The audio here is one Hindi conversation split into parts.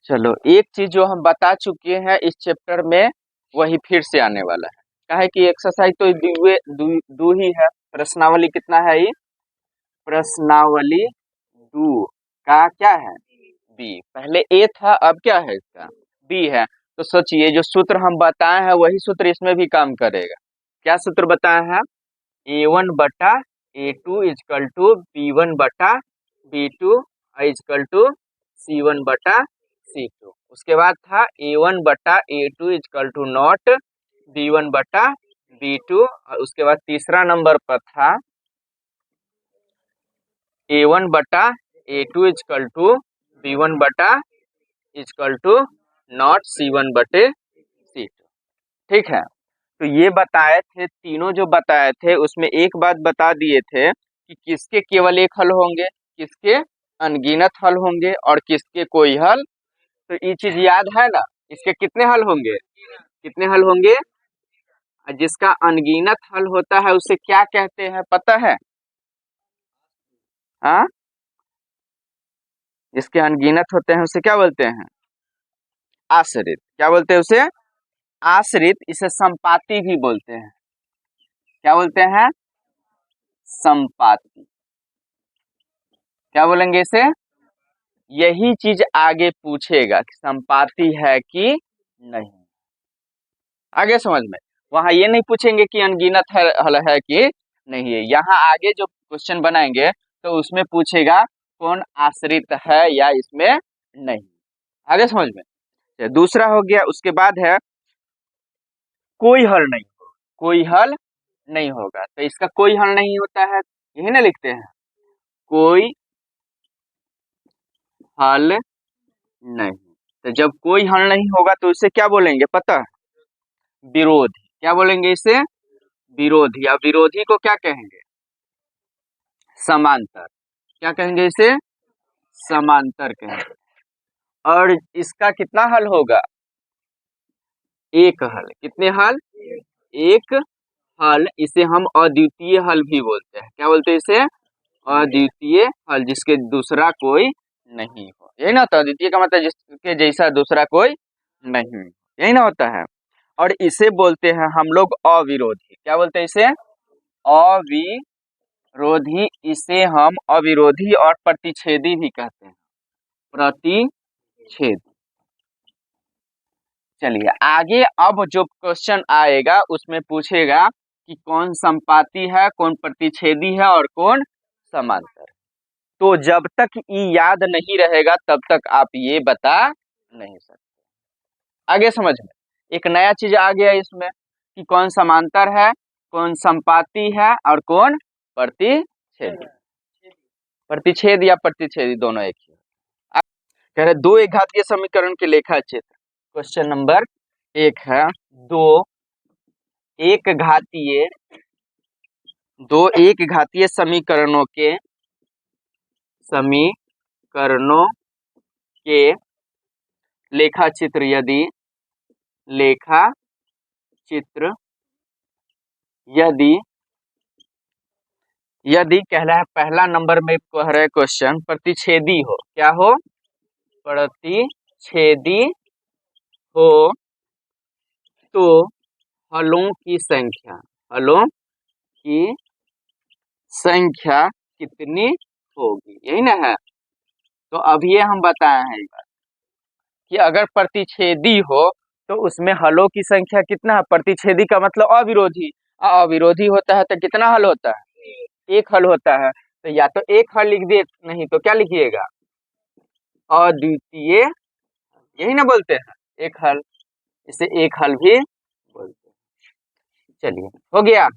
चलो, एक चीज जो हम बता चुके हैं इस चैप्टर में वही फिर से आने वाला है। क्या है कि एक्सरसाइज तो दू ही है। प्रश्नावली कितना है ये? प्रश्नावली दू का क्या है? बी। पहले ए था, अब क्या है इसका? बी है। तो सोचिए, जो सूत्र हम बताए हैं वही सूत्र इसमें भी काम करेगा। क्या सूत्र बताया है? A1 बटा A2 इजकल टू B1 बटा B2 इजकल टू C1 बटा C2। उसके बाद था A1 बटा A2 is equal to not B1 बटा B2। और उसके बाद तीसरा नंबर पर था A1 बटा A2 इजकल टू B1 बटा इजकल टू नॉट C1 बटे C2। ठीक है, तो ये बताए थे, तीनों जो बताए थे उसमें एक बात बता दिए थे कि किसके केवल एक हल होंगे, किसके अनगिनत हल होंगे और किसके कोई हल। तो ये चीज याद है ना? इसके कितने हल होंगे? कितने हल होंगे? जिसका अनगिनत हल होता है उसे क्या कहते हैं पता है? हाँ, जिसके अनगिनत होते हैं उसे क्या बोलते हैं? आश्रित। क्या बोलते हैं उसे? आश्रित। इसे संपाती भी बोलते हैं। क्या बोलते हैं? संपाती। क्या बोलेंगे इसे? यही चीज आगे पूछेगा कि संपाती है कि नहीं। आगे समझ में। वहां ये नहीं पूछेंगे कि अनगिनत हल है कि नहीं है। यहाँ आगे जो क्वेश्चन बनाएंगे तो उसमें पूछेगा कौन आश्रित है या इसमें नहीं। आगे समझ में। तो दूसरा हो गया। उसके बाद है कोई हल नहीं होगा। कोई हल नहीं होगा, तो इसका कोई हल नहीं होता है, यही ना लिखते हैं, कोई हल नहीं। तो जब कोई हल नहीं होगा तो इसे क्या बोलेंगे पता है? विरोधी। क्या बोलेंगे इसे? विरोधी। या विरोधी को क्या कहेंगे? समांतर। क्या कहेंगे इसे? समांतर कहेंगे। और इसका कितना हल होगा? एक हल। कितने हल? एक हल। इसे हम अद्वितीय हल भी बोलते हैं। क्या बोलते हैं इसे? अद्वितीय हल, जिसके दूसरा कोई नहीं हो। यही ना होता है अद्वितीय का मतलब, जिसके जैसा दूसरा कोई नहीं। यही ना होता है। और इसे बोलते हैं हम लोग अविरोधी। क्या बोलते हैं इसे? अविरोधी। इसे हम अविरोधी और प्रतिच्छेदी भी कहते हैं। प्रतिच्छेदी। चलिए आगे, अब जो क्वेश्चन आएगा उसमें पूछेगा कि कौन संपाती है, कौन प्रतिच्छेदी है और कौन समांतर। तो जब तक ये याद नहीं रहेगा तब तक आप ये बता नहीं सकते। आगे समझ में। एक नया चीज आ गया इसमें कि कौन समांतर है, कौन संपाती है और कौन प्रतिच्छेदी। प्रतिच्छेद या प्रतिच्छेदी दोनों एक ही। कह रहे दो एक घातीय समीकरण के लेखा चित्र। क्वेश्चन नंबर 1 है दो एक घातीय समीकरणों के लेखा चित्र यदि कह रहा है, पहला नंबर में कह रहे क्वेश्चन प्रतिच्छेदी हो। क्या हो? प्रतिच्छेदी हो तो हलों की संख्या कितनी होगी, यही ना है। तो अब ये हम बताए हैं एक बार कि अगर प्रतिच्छेदी हो तो उसमें हलों की संख्या कितना है? प्रतिच्छेदी का मतलब अविरोधी। अविरोधी होता है तो कितना हल होता है? एक हल होता है। तो या तो एक हल लिख दिए, नहीं तो क्या लिखिएगा? अद्वितीय। यही ना बोलते हैं एक हल। इसे एक हल भी बोलते हैं। चलिए, हो गया।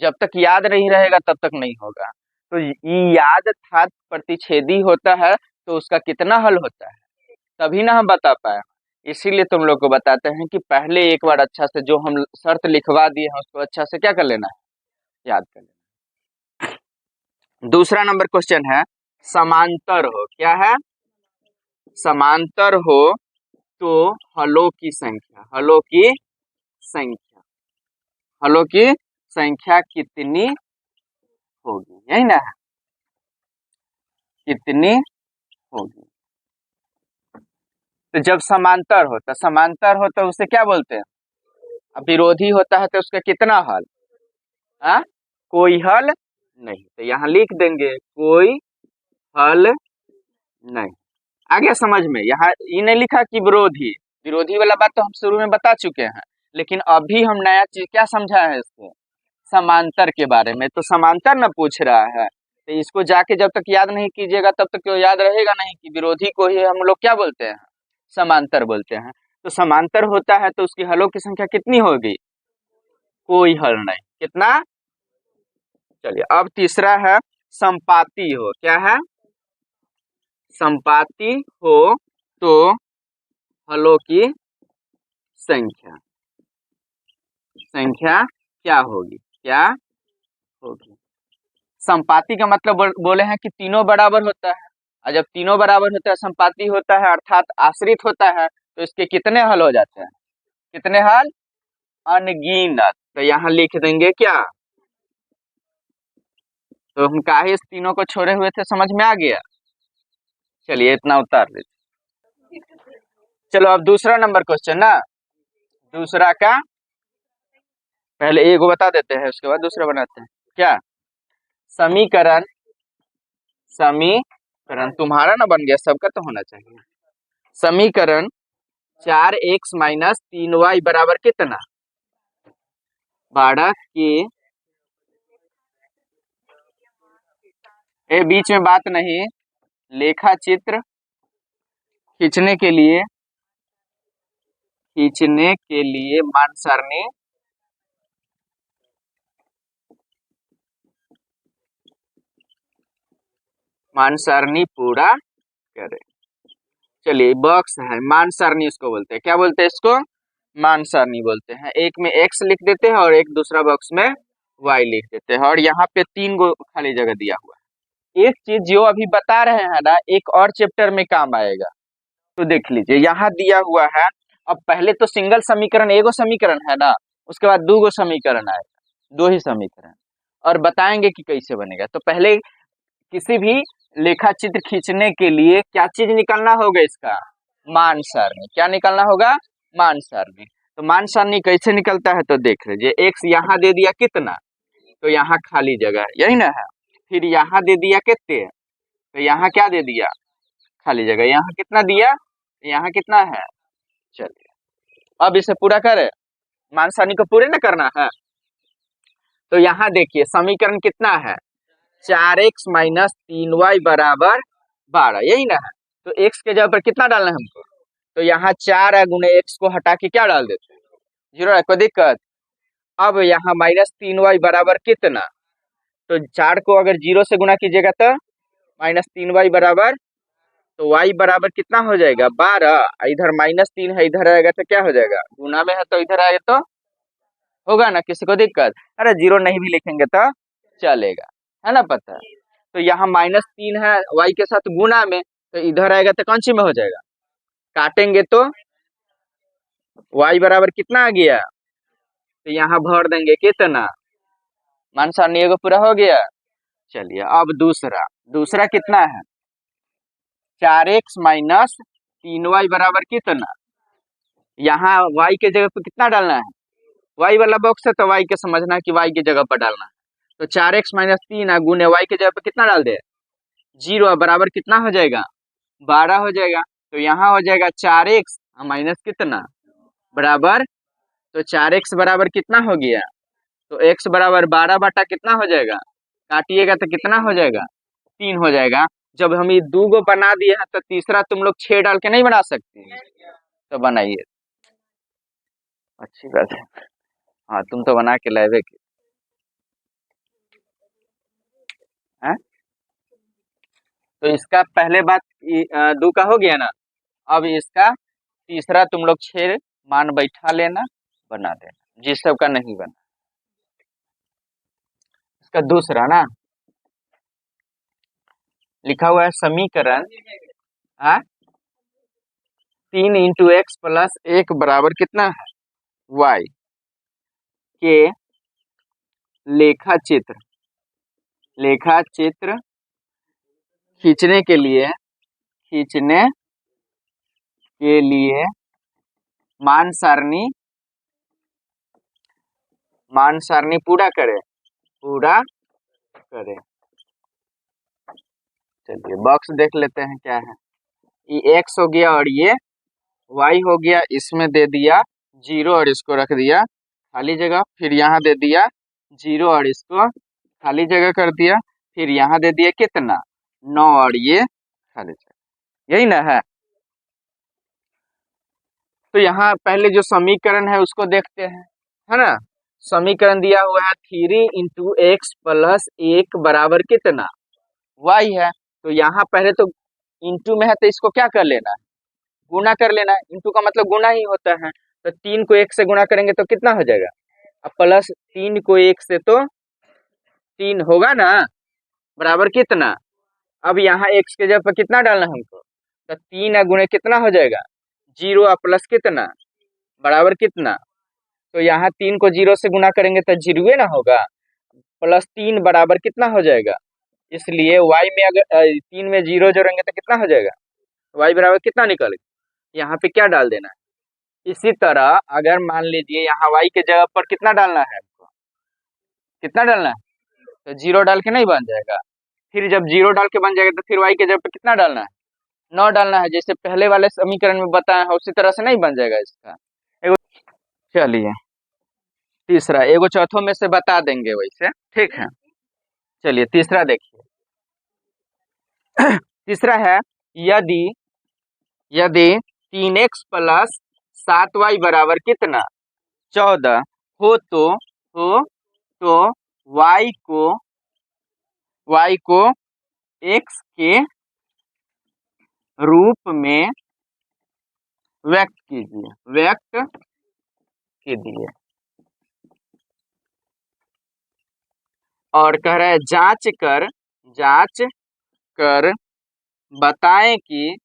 जब तक याद नहीं रहेगा तब तक नहीं होगा। तो ये याद था प्रतिच्छेदी होता है तो उसका कितना हल होता है, तभी ना हम बता पाए। इसीलिए तुम लोग को बताते हैं कि पहले एक बार अच्छा से जो हम शर्त लिखवा दिए हैं उसको अच्छा से क्या कर लेना है, याद कर लेना। दूसरा नंबर क्वेश्चन है समांतर हो। क्या है? समांतर हो तो हलों की संख्या कितनी होगी, यही ना है, कितनी होगी। तो जब समांतर हो तो उसे क्या बोलते हैं? अब विरोधी होता है तो उसका कितना हल? हाँ, कोई हल नहीं। तो यहाँ लिख देंगे कोई हल नहीं। आ गया समझ में? यहाँ ये नहीं लिखा कि विरोधी, विरोधी वाला बात तो हम शुरू में बता चुके हैं, लेकिन अभी हम नया चीज क्या समझा है इसको, समांतर के बारे में। तो समांतर न पूछ रहा है, तो इसको जाके जब तक याद नहीं कीजिएगा तब तक तो याद रहेगा नहीं कि विरोधी को ही हम लोग क्या बोलते हैं, समांतर बोलते हैं। तो समांतर होता है तो उसकी हलों की संख्या कितनी होगी? कोई हल नहीं। कितना? चलिए अब तीसरा है संपाती हो। क्या है? संपाती हो तो हलों की संख्या क्या होगी? क्या होगी? संपाती का मतलब बोले हैं कि तीनों बराबर होता है, और जब तीनों बराबर होता है संपाती होता है अर्थात आश्रित होता है, तो इसके कितने हल हो जाते हैं? कितने हल? अनगिनत। तो यहाँ लिख देंगे क्या? तो हम काहे इस तीनों को छोड़े हुए थे, समझ में आ गया? चलिए इतना उतार लीजिए। चलो अब दूसरा नंबर क्वेश्चन ना, दूसरा का पहले एक बता देते हैं उसके बाद दूसरा बनाते हैं। क्या? समीकरण, समीकरण तुम्हारा ना बन गया, सबका तो होना चाहिए। समीकरण 4x-3y बराबर कितना? 12 के बीच में बात नहीं, लेखा चित्र खींचने के लिए मान सारणी पूरा करें। चलिए बॉक्स है, मान सारणी इसको बोलते हैं। क्या बोलते हैं इसको? मान सारणी बोलते हैं। एक में x लिख देते हैं और एक दूसरा बॉक्स में y लिख देते हैं, और यहाँ पे 3 गो खाली जगह दिया हुआ है। एक चीज जो अभी बता रहे हैं ना, एक और चैप्टर में काम आएगा, तो देख लीजिए यहाँ दिया हुआ है। अब पहले तो सिंगल समीकरण, एगो समीकरण है ना, उसके बाद 2 गो समीकरण आएगा, 2 ही समीकरण, और बताएंगे कि कैसे बनेगा। तो पहले किसी भी लेखा चित्र खींचने के लिए क्या चीज निकालना होगा? इसका मान सारणी। क्या निकालना होगा? मान सारणी। तो मान सारणी कैसे निकलता है तो देख लीजिए। x यहाँ दे दिया कितना, तो यहाँ खाली जगह है, यही ना है। फिर यहाँ दे दिया कितने, तो यहाँ क्या दे दिया? खाली जगह। यहाँ कितना दिया? यहाँ कितना है? चलिए अब इसे पूरा करें, मान सारणी को पूरे ना करना है। तो यहाँ देखिए समीकरण कितना है, 4x-3y बराबर 12, यही ना है। तो x के जगह पर कितना डालना है हमको? तो यहाँ 4 गुने x को हटा के क्या डाल देते हैं? 0 है, कोई दिक्कत? अब यहाँ -3y बराबर कितना, तो 4 को अगर 0 से गुना कीजिएगा तो -3y बराबर, तो y बराबर कितना हो जाएगा? 12। इधर -3 है, इधर आएगा तो क्या हो जाएगा? गुना में है तो इधर आएगा तो होगा ना, किसी को दिक्कत? अरे 0 नहीं भी लिखेंगे तो चलेगा, है ना पता? तो यहाँ -3 है y के साथ गुना में, तो इधर आएगा तो कौन सी में हो जाएगा? काटेंगे तो y बराबर कितना आ गया, तो यहाँ भर देंगे कितना? मान सारणी को पूरा हो गया। चलिए अब दूसरा कितना है, 4x-3y बराबर कितना? यहाँ y के जगह पर कितना डालना है? y वाला बॉक्स है तो y के समझना है कि y की जगह पर डालना है। तो 4x-3 गुने y के जगह पर कितना डाल दे? 0 बराबर कितना हो जाएगा? 12 हो जाएगा। तो यहाँ हो जाएगा 4x माइनस कितना बराबर, तो 4x बराबर कितना हो गया? तो x बराबर 12 बटा कितना हो जाएगा? काटिएगा तो कितना हो जाएगा? 3 हो जाएगा। जब हम ये 2 गो बना दिए हैं तो तीसरा तुम लोग 6 डाल के नहीं बना सकते, तो बनाइए। अच्छी बात है, हाँ तुम तो बना के लाए कि है? तो इसका पहले बात 2 का हो गया ना, अब इसका तीसरा तुम लोग 6 मान बैठा लेना, बना देना, जिस सब का नहीं बना। इसका दूसरा ना लिखा हुआ है समीकरण 3 इंटू एक्स प्लस 1 बराबर कितना है? y के लेखा चित्र खींचने के लिए मान सारणी पूरा करें। चलिए बॉक्स देख लेते हैं क्या है। ये x हो गया और ये y हो गया, इसमें दे दिया 0 और इसको रख दिया खाली जगह, फिर यहाँ दे दिया 0 और इसको खाली जगह कर दिया, फिर यहाँ दे दिया कितना 9 और ये खाली जगह, यही ना है। तो यहाँ पहले जो समीकरण है उसको देखते हैं, है ना। समीकरण दिया हुआ है 3 इंटू एक्स प्लस 1 बराबर कितना y है। तो यहाँ पहले तो इंटू में है तो इसको क्या कर लेना है, गुना कर लेना है। इंटू का मतलब गुना ही होता है। तो 3 को 1 से गुना करेंगे तो कितना हो जाएगा, अब प्लस 3 को 1 से तो 3 होगा ना, बराबर कितना। अब यहाँ x के जगह पर कितना डालना है हमको, तो 3 गुणे कितना हो जाएगा 0 और प्लस कितना बराबर कितना। तो यहाँ 3 को 0 से गुना करेंगे तो 0 ना होगा, प्लस 3 बराबर कितना हो जाएगा। इसलिए y में अगर 3 में 0 जोड़ेंगे तो कितना हो जाएगा, y बराबर कितना निकलेगा, यहाँ पे क्या डाल देना है। इसी तरह अगर मान लीजिए यहाँ y के जगह पर कितना डालना है हमको, कितना डालना है, तो 0 डाल के नहीं बन जाएगा। फिर जब 0 डाल के बन जाएगा तो फिर y के जगह पर कितना डालना है, 9 डालना है, जैसे पहले वाले समीकरण में बताया है उसी तरह से नहीं बन जाएगा इसका। चलिए तीसरा, एगो चौथों में से बता देंगे वैसे, ठीक है। चलिए तीसरा देखिए। तीसरा है यदि 3x प्लस 7y बराबर कितना 14 हो तो y को x के रूप में व्यक्त कीजिए। और कह रहा है जांच कर बताएं कि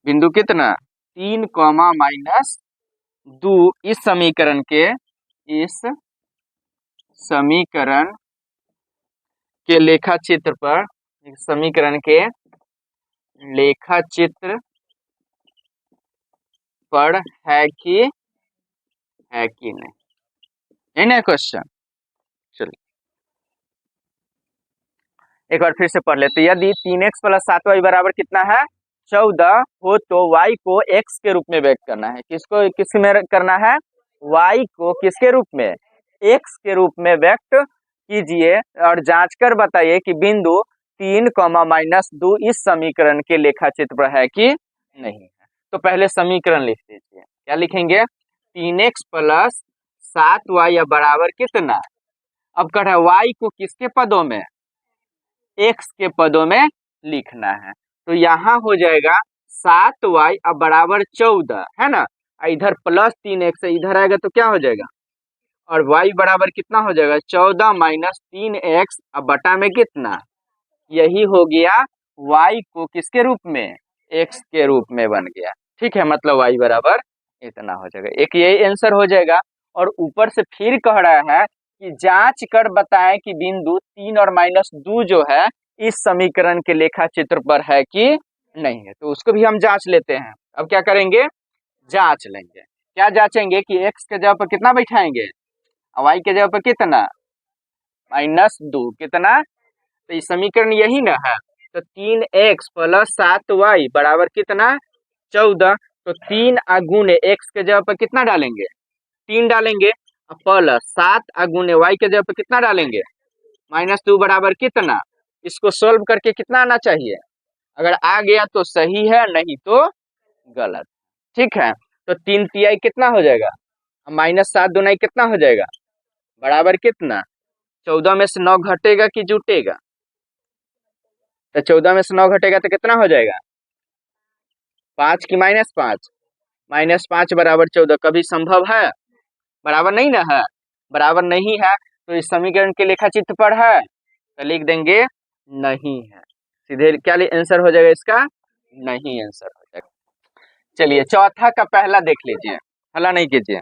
बिंदु कितना 3 माइनस 2 इस समीकरण के लेखा चित्र पर है कि नहीं, है ना क्वेश्चन। चलिए एक बार फिर से पढ़ लेते। यदि 3x प्लस 7y बराबर कितना है 14 हो तो y को x के रूप में व्यक्त करना है। किस में करना है, y को किसके रूप में, x के रूप में व्यक्त कीजिए और जांच कर बताइए कि बिंदु 3 माइनस 2 इस समीकरण के लेखा चित्र पर है कि नहीं है। तो पहले समीकरण लिख दीजिए, क्या लिखेंगे 3x प्लस 7y बराबर कितना। अब कह रहा है y को किसके पदों में, x के पदों में लिखना है। तो यहाँ हो जाएगा 7y अब बराबर 14, है ना। इधर प्लस 3x है, इधर आएगा तो क्या हो जाएगा, और y बराबर कितना हो जाएगा 14 माइनस 3x अब बटा में कितना, यही हो गया y को किसके रूप में, x के रूप में बन गया। ठीक है, मतलब y बराबर इतना हो जाएगा, एक यही आंसर हो जाएगा। और ऊपर से फिर कह रहा है कि जांच कर बताएं कि बिंदु 3 और माइनस 2 जो है इस समीकरण के लेखा चित्र पर है कि नहीं है। तो उसको भी हम जांच लेते हैं। अब क्या करेंगे, जांच लेंगे। क्या जांचेंगे कि x के जगह पर कितना बैठाएंगे, y के जगह पर कितना -2 कितना, तो ये समीकरण यही ना है। तो 3x प्लस 7y बराबर कितना 14। तो 3 गुणे x के जगह पर कितना डालेंगे 3 डालेंगे, प्लस 7 गुणे y के जगह पर कितना डालेंगे -2 बराबर कितना। इसको सोल्व करके कितना आना चाहिए, अगर आ गया तो सही है, नहीं तो गलत। ठीक है, तो 3 तिहाई कितना हो जाएगा, -7 दुनाई कितना हो जाएगा बराबर कितना, 14 में से 9 घटेगा कि जुटेगा, तो 14 में से 9 घटेगा तो कितना हो जाएगा 5 की -5, -5 बराबर 14। कभी संभव है, बराबर नहीं ना है, बराबर नहीं है। तो इस समीकरण के लेखा चित्र पर है तो लिख देंगे नहीं है, सीधे क्या आंसर हो जाएगा इसका, नहीं आंसर हो जाएगा। चलिए चौथा का पहला देख लीजिए, हला नहीं कीजिए।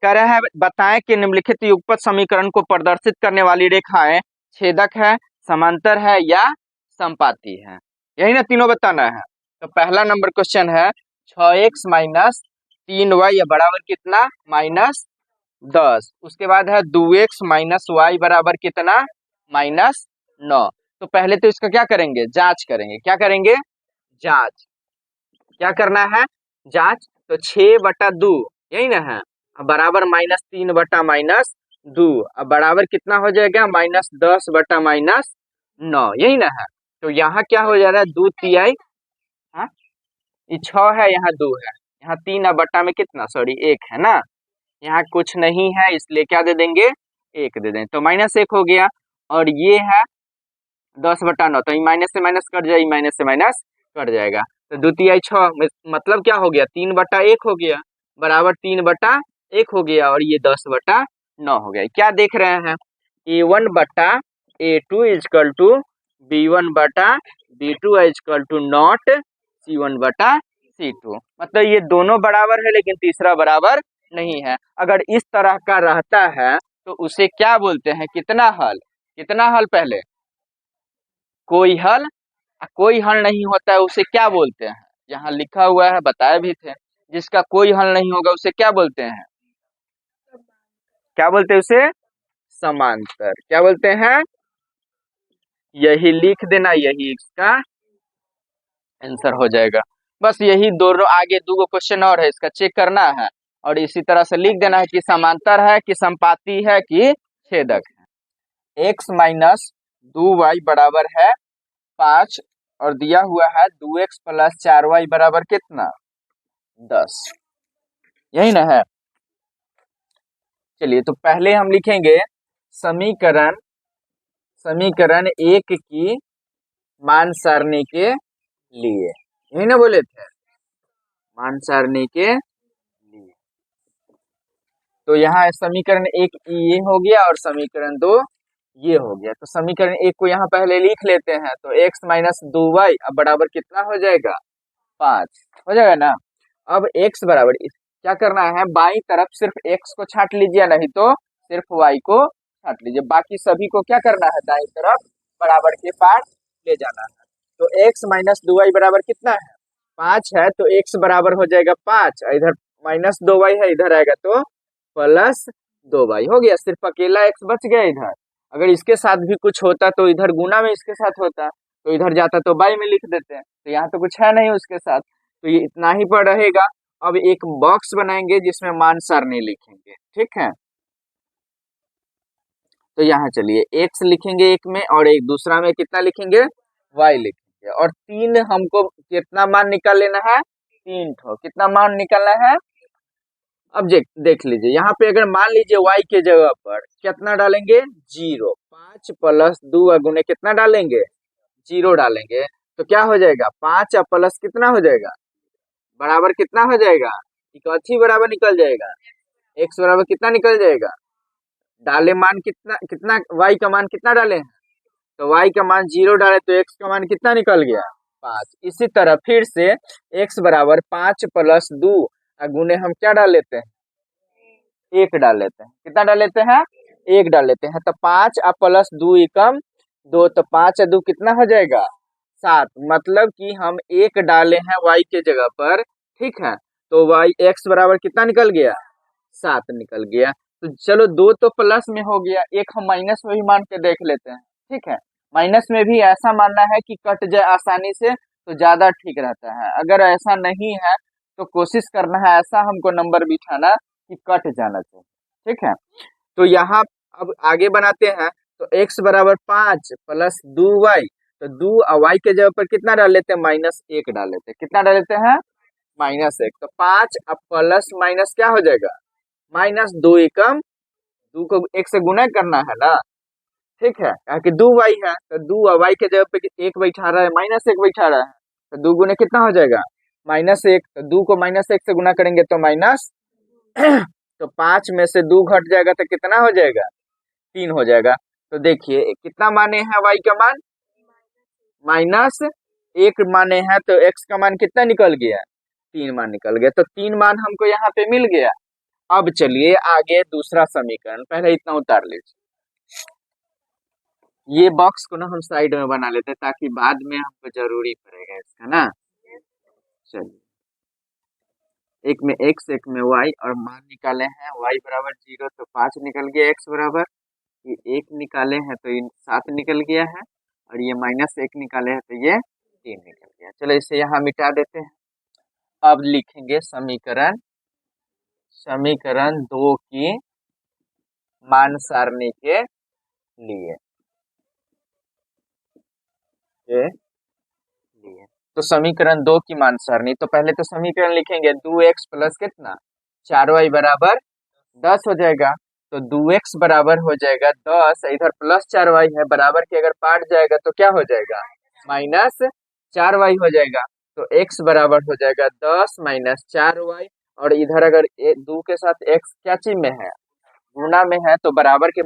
कह रहा है बताएं कि निम्नलिखित युगपत समीकरण को प्रदर्शित करने वाली रेखाएं छेदक है, समांतर है या समपाती है, यही ना तीनों बताना है। तो पहला नंबर क्वेश्चन है 6x माइनस 3y बराबर कितना, -10। उसके बाद है 2x माइनस वाई बराबर कितना, -9। तो पहले तो इसका क्या करेंगे, जांच करेंगे। क्या करेंगे, जांच। क्या करना है, जांच। तो 6/2 यही ना है, अब बराबर -3/-2, अब बराबर कितना हो जाएगा, -10/-9, यही ना है। तो यहाँ क्या हो जा रहा है, 2 तिहाई, हाँ ये 6 है, यहाँ 2 है, यहाँ 3 बट्टा में कितना, सॉरी 1 है ना, यहाँ कुछ नहीं है इसलिए क्या दे देंगे, 1 दे दें। तो -1 हो गया। और ये है 10/9, तो माइनस से माइनस कट जाएगी, माइनस से माइनस कट जाएगा। तो 2 तिहाई 6 मतलब क्या हो गया, 3/1 हो गया, बराबर 3/1 हो गया, और ये 10/9 हो गया। क्या देख रहे हैं, A1/A2 is equal to B1/B2 is equal to not C1/C2। मतलब ये दोनों बराबर है लेकिन तीसरा बराबर नहीं है। अगर इस तरह का रहता है तो उसे क्या बोलते हैं, कितना हल, कितना हल, पहले कोई हल, कोई हल नहीं होता है उसे क्या बोलते हैं, यहाँ लिखा हुआ है, बताए भी थे, जिसका कोई हल नहीं होगा उसे क्या बोलते हैं, क्या बोलते हैं उसे, समांतर। क्या बोलते हैं, यही लिख देना, यही इसका आंसर हो जाएगा। बस यही दोनों, आगे दो क्वेश्चन और है, इसका चेक करना है और इसी तरह से लिख देना है कि समांतर है कि समपाती है कि छेदक है। x माइनस 2y बराबर है 5 और दिया हुआ है 2x प्लस 4y बराबर कितना, 10, यही ना है। चलिए तो पहले हम लिखेंगे समीकरण, समीकरण 1 की मान सारणी के लिए, यही ना बोले थे, मान सारणी के लिए। तो यहाँ समीकरण 1 ये हो गया और समीकरण 2 ये हो गया। तो समीकरण 1 को यहाँ पहले लिख लेते हैं। तो x माइनस 2y अब बराबर कितना हो जाएगा, 5 हो जाएगा ना। अब x बराबर क्या करना है, बाई तरफ सिर्फ x को छांट लीजिए, नहीं तो सिर्फ y को छांट लीजिए, बाकी सभी को क्या करना है, दाई तरफ बराबर के पास ले जाना है। तो x माइनस 2y बराबर कितना है, 5 है, तो x बराबर हो जाएगा 5, इधर -2y है, इधर आएगा तो +2y हो गया, सिर्फ अकेला x बच गया इधर। अगर इसके साथ भी कुछ होता तो इधर गुना में इसके साथ होता, तो इधर जाता तो बाई में लिख देते हैं, तो यहाँ तो कुछ है नहीं उसके साथ, तो ये इतना ही पर रहेगा। अब एक बॉक्स बनाएंगे जिसमें मान सारणी लिखेंगे, ठीक है। तो यहाँ चलिए x लिखेंगे एक में और एक दूसरा में कितना लिखेंगे, y लिखेंगे, और 3 हमको कितना मान निकाल लेना है, 3 ठो, कितना मान निकालना है। अब देख लीजिए यहाँ पे, अगर मान लीजिए y के जगह पर कितना डालेंगे, 0, 5 प्लस 2 गुने कितना डालेंगे, 0 डालेंगे, तो क्या हो जाएगा, 5 प्लस कितना हो जाएगा, बराबर कितना हो जाएगा, इकट्ठी बराबर निकल जाएगा, x बराबर कितना निकल जाएगा, डाले मान कितना, कितना y का मान कितना डाले हैं, तो y का मान 0 डाले तो x का मान कितना निकल गया, 5। इसी तरह फिर से x बराबर 5 प्लस 2 गुने हम क्या डाल लेते हैं, 1 डाल लेते हैं, कितना डाल लेते हैं, 1 डाल लेते हैं। तो 5 प्लस 2 एकम 2, तो 5 2 कितना हो जाएगा, 7। मतलब कि हम 1 डाले हैं y के जगह पर, ठीक है, तो y x बराबर कितना निकल गया, 7 निकल गया। तो चलो 2 तो प्लस में हो गया, 1 हम माइनस में भी मान के देख लेते हैं, ठीक है। माइनस में भी ऐसा मानना है कि कट जाए आसानी से तो ज्यादा ठीक रहता है, अगर ऐसा नहीं है तो कोशिश करना है ऐसा हमको नंबर बिठाना कि कट जाना चाहिए, ठीक है। तो यहाँ अब आगे बनाते हैं। तो x बराबर 5 प्लस 2y, तो 2 y के जगह पर कितना डाल लेते हैं, -1 डाल लेते हैं, कितना डाल लेते हैं, -1। तो 5 अब प्लस माइनस क्या हो जाएगा, -2 एकम 2 को 1 से गुना करना है ना, ठीक है, कि 2y है, तो 2y के जगह पे 1 बैठा रहा है, -1 बैठा रहा है, तो 2 गुने कितना हो जाएगा, -1। तो 2 को -1 से गुना करेंगे तो माइनस तो 5 में से 2 घट जाएगा तो कितना हो जाएगा, 3 हो जाएगा। तो देखिए कितना माने हैं y का मान, -1 माने हैं, तो x का मान कितना निकल गया, 3 मान निकल गया। तो 3 मान हमको यहाँ पे मिल गया। अब चलिए आगे दूसरा समीकरण, पहले इतना उतार लीजिए। ये बॉक्स को ना हम साइड में बना लेते हैं ताकि बाद में हमको जरूरी पड़ेगा इसका ना। चलिए, एक में x एक में y और मान निकाले हैं y बराबर 0 तो 5 निकल गया, x बराबर ये 1 निकाले हैं तो ये 7 निकल गया है, और ये -1 निकाले हैं तो ये 3 निकल गया। चलो इसे यहाँ मिटा देते हैं। अब लिखेंगे समीकरण समीकरण 2 की मान सारणी के लिए तो समीकरण 2 की मान सारणी, तो पहले तो समीकरण लिखेंगे 2x प्लस कितना 4y बराबर 10 हो जाएगा। तो 2x बराबर हो जाएगा 10, इधर प्लस 4y है, बराबर के अगर पार्ट जाएगा तो क्या हो जाएगा -4y हो जाएगा। तो x बराबर हो जाएगा 10 -4y, और इधर अगर 2 के साथ x क्या चीज में है, गुणा में है, तो बराबर के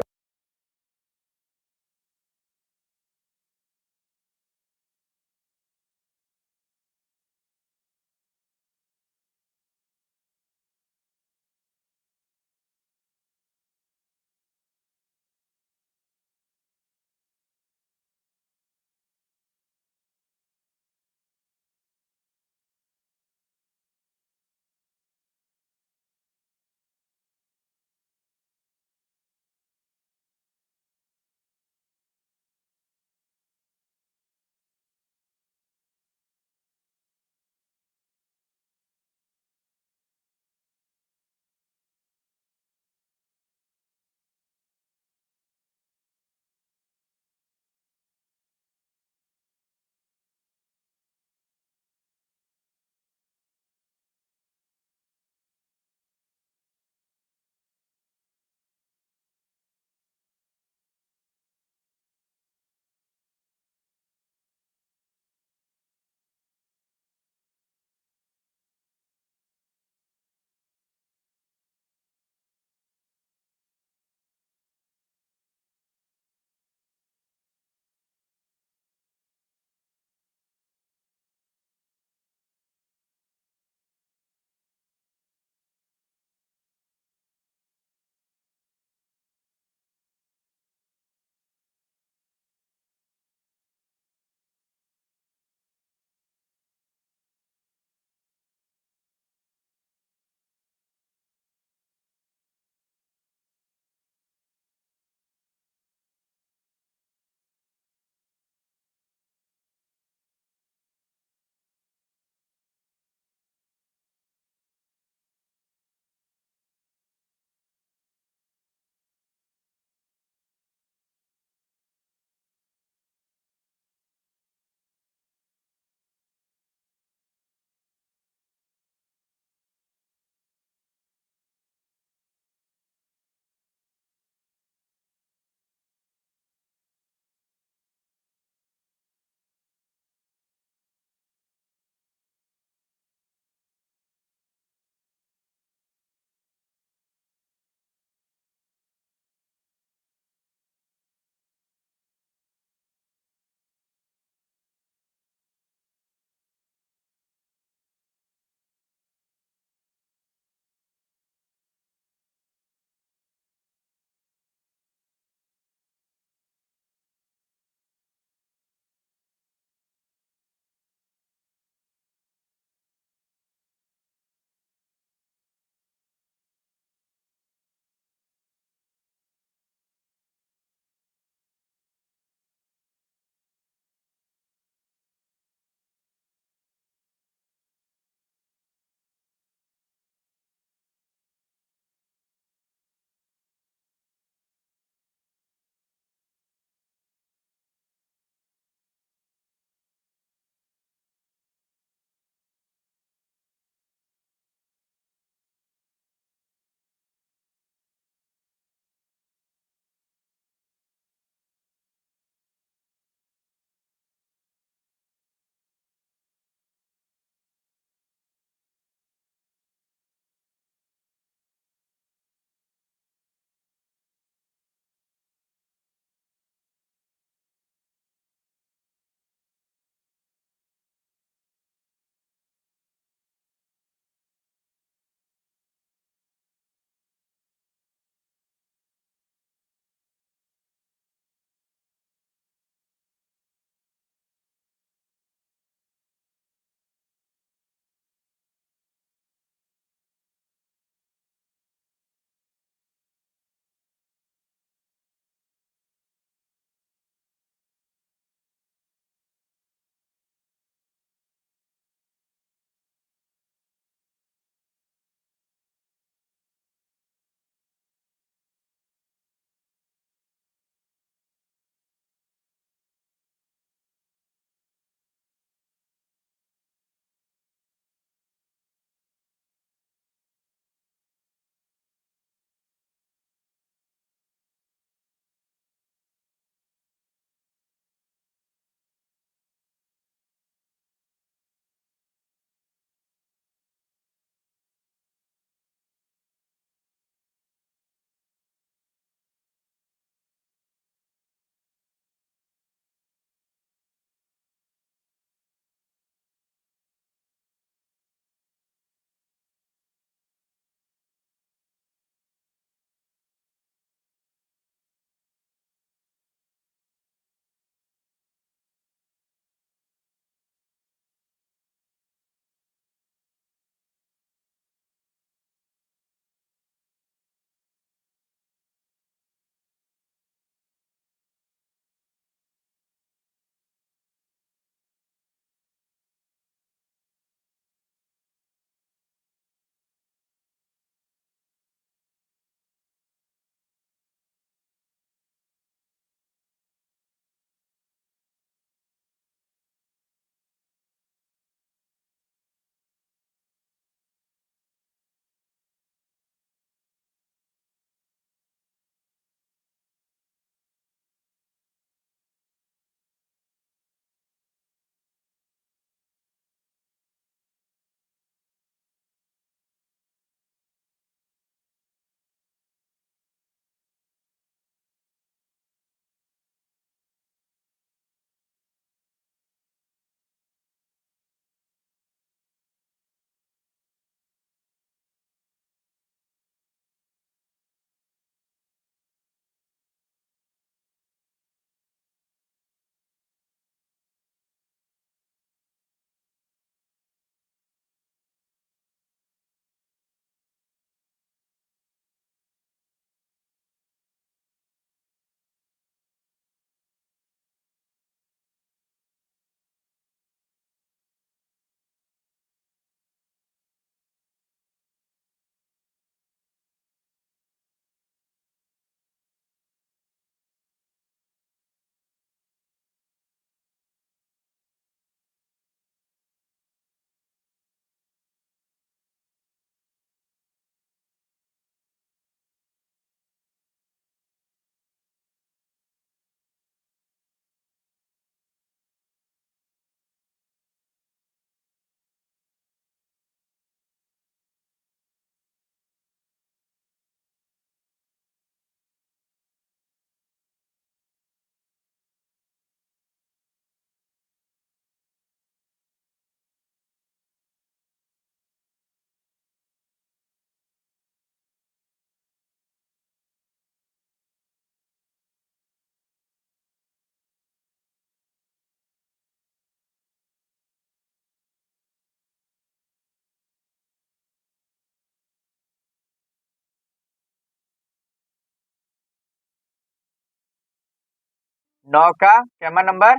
9 का कैमा नंबर,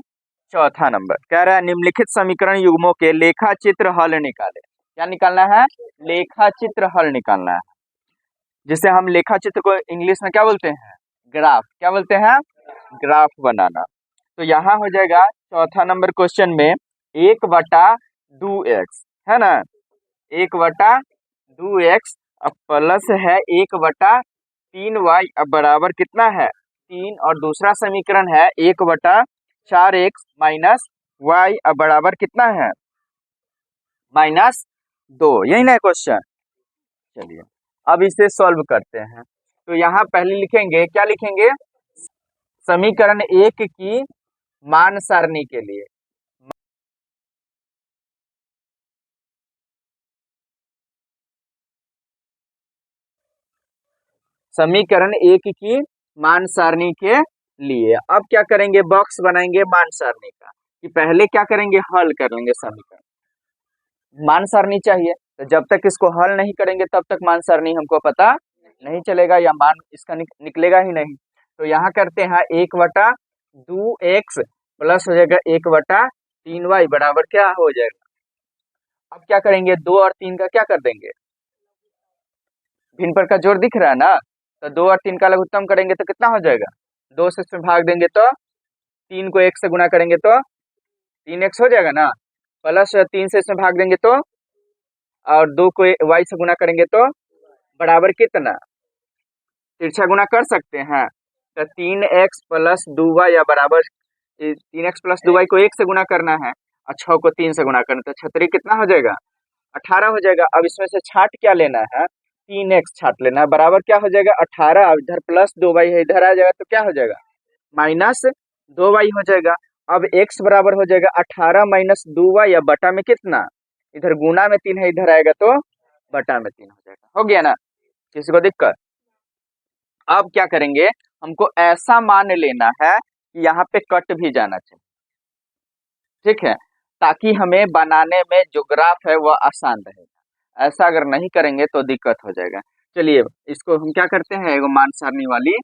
चौथा नंबर। कह रहा है निम्नलिखित समीकरण युग्मों के लेखा चित्र हल निकाले। क्या निकालना है? लेखा चित्र हल निकालना है, जिसे हम लेखा चित्र को इंग्लिश में क्या बोलते हैं? ग्राफ। क्या बोलते हैं? ग्राफ बनाना। तो यहाँ हो जाएगा चौथा नंबर क्वेश्चन में 1/2x है ना, 1/2x अब प्लस है 1/3y अब बराबर कितना है? 3। और दूसरा समीकरण है 1/4x माइनस y अब बराबर कितना है? -2। यही ना क्वेश्चन। चलिए अब इसे सॉल्व करते हैं। तो यहाँ पहले लिखेंगे, क्या लिखेंगे? समीकरण 1 की मान सारणी के लिए समीकरण 1 की मान सारणी के लिए अब क्या करेंगे? बॉक्स बनाएंगे मान सारणी का, कि पहले क्या करेंगे? हल कर लेंगे समीकरण। मान सारणी चाहिए, तो जब तक इसको हल नहीं करेंगे तब तक मान सारणी हमको पता नहीं चलेगा, या मान इसका निकलेगा ही नहीं। तो यहाँ करते हैं 1/2x प्लस हो जाएगा 1/3y बराबर क्या हो जाएगा? अब क्या करेंगे? 2 और 3 का क्या कर देंगे? भिन्न पर का जोड़ दिख रहा है ना, तो 2 और 3 का लघुत्तम करेंगे तो कितना हो जाएगा? 2 से इसमें भाग देंगे तो 3 को 1 से गुना करेंगे तो 3x हो जाएगा ना, प्लस 3 से इसमें भाग देंगे तो, और 2 को y से गुना करेंगे तो बराबर कितना? तिरछा गुना कर सकते हैं, तो 3x प्लस 2y या बराबर 3x प्लस 2y को 1 से गुना करना है और 6 को 3 से गुना करना, तो 36 कितना हो जाएगा? 18 हो जाएगा। अब इसमें से छाट क्या लेना है? 3x छाट लेना है, बराबर क्या हो जाएगा? 18। इधर प्लस 2y है, इधर आ जाएगा तो क्या हो जाएगा? -2y हो जाएगा। अब x बराबर हो जाएगा 18 माइनस 2y या बटा में कितना? इधर गुना में 3 है, इधर आएगा तो बटा में 3 हो जाएगा। हो गया ना? किसी को दिक्कत? अब क्या करेंगे? हमको ऐसा मान लेना है कि यहाँ पे कट भी जाना चाहिए, ठीक है, ताकि हमें बनाने में जो ग्राफ है वह आसान रहेगा। ऐसा अगर नहीं करेंगे तो दिक्कत हो जाएगा। चलिए इसको हम क्या करते हैं? एगो मान सारणी वाली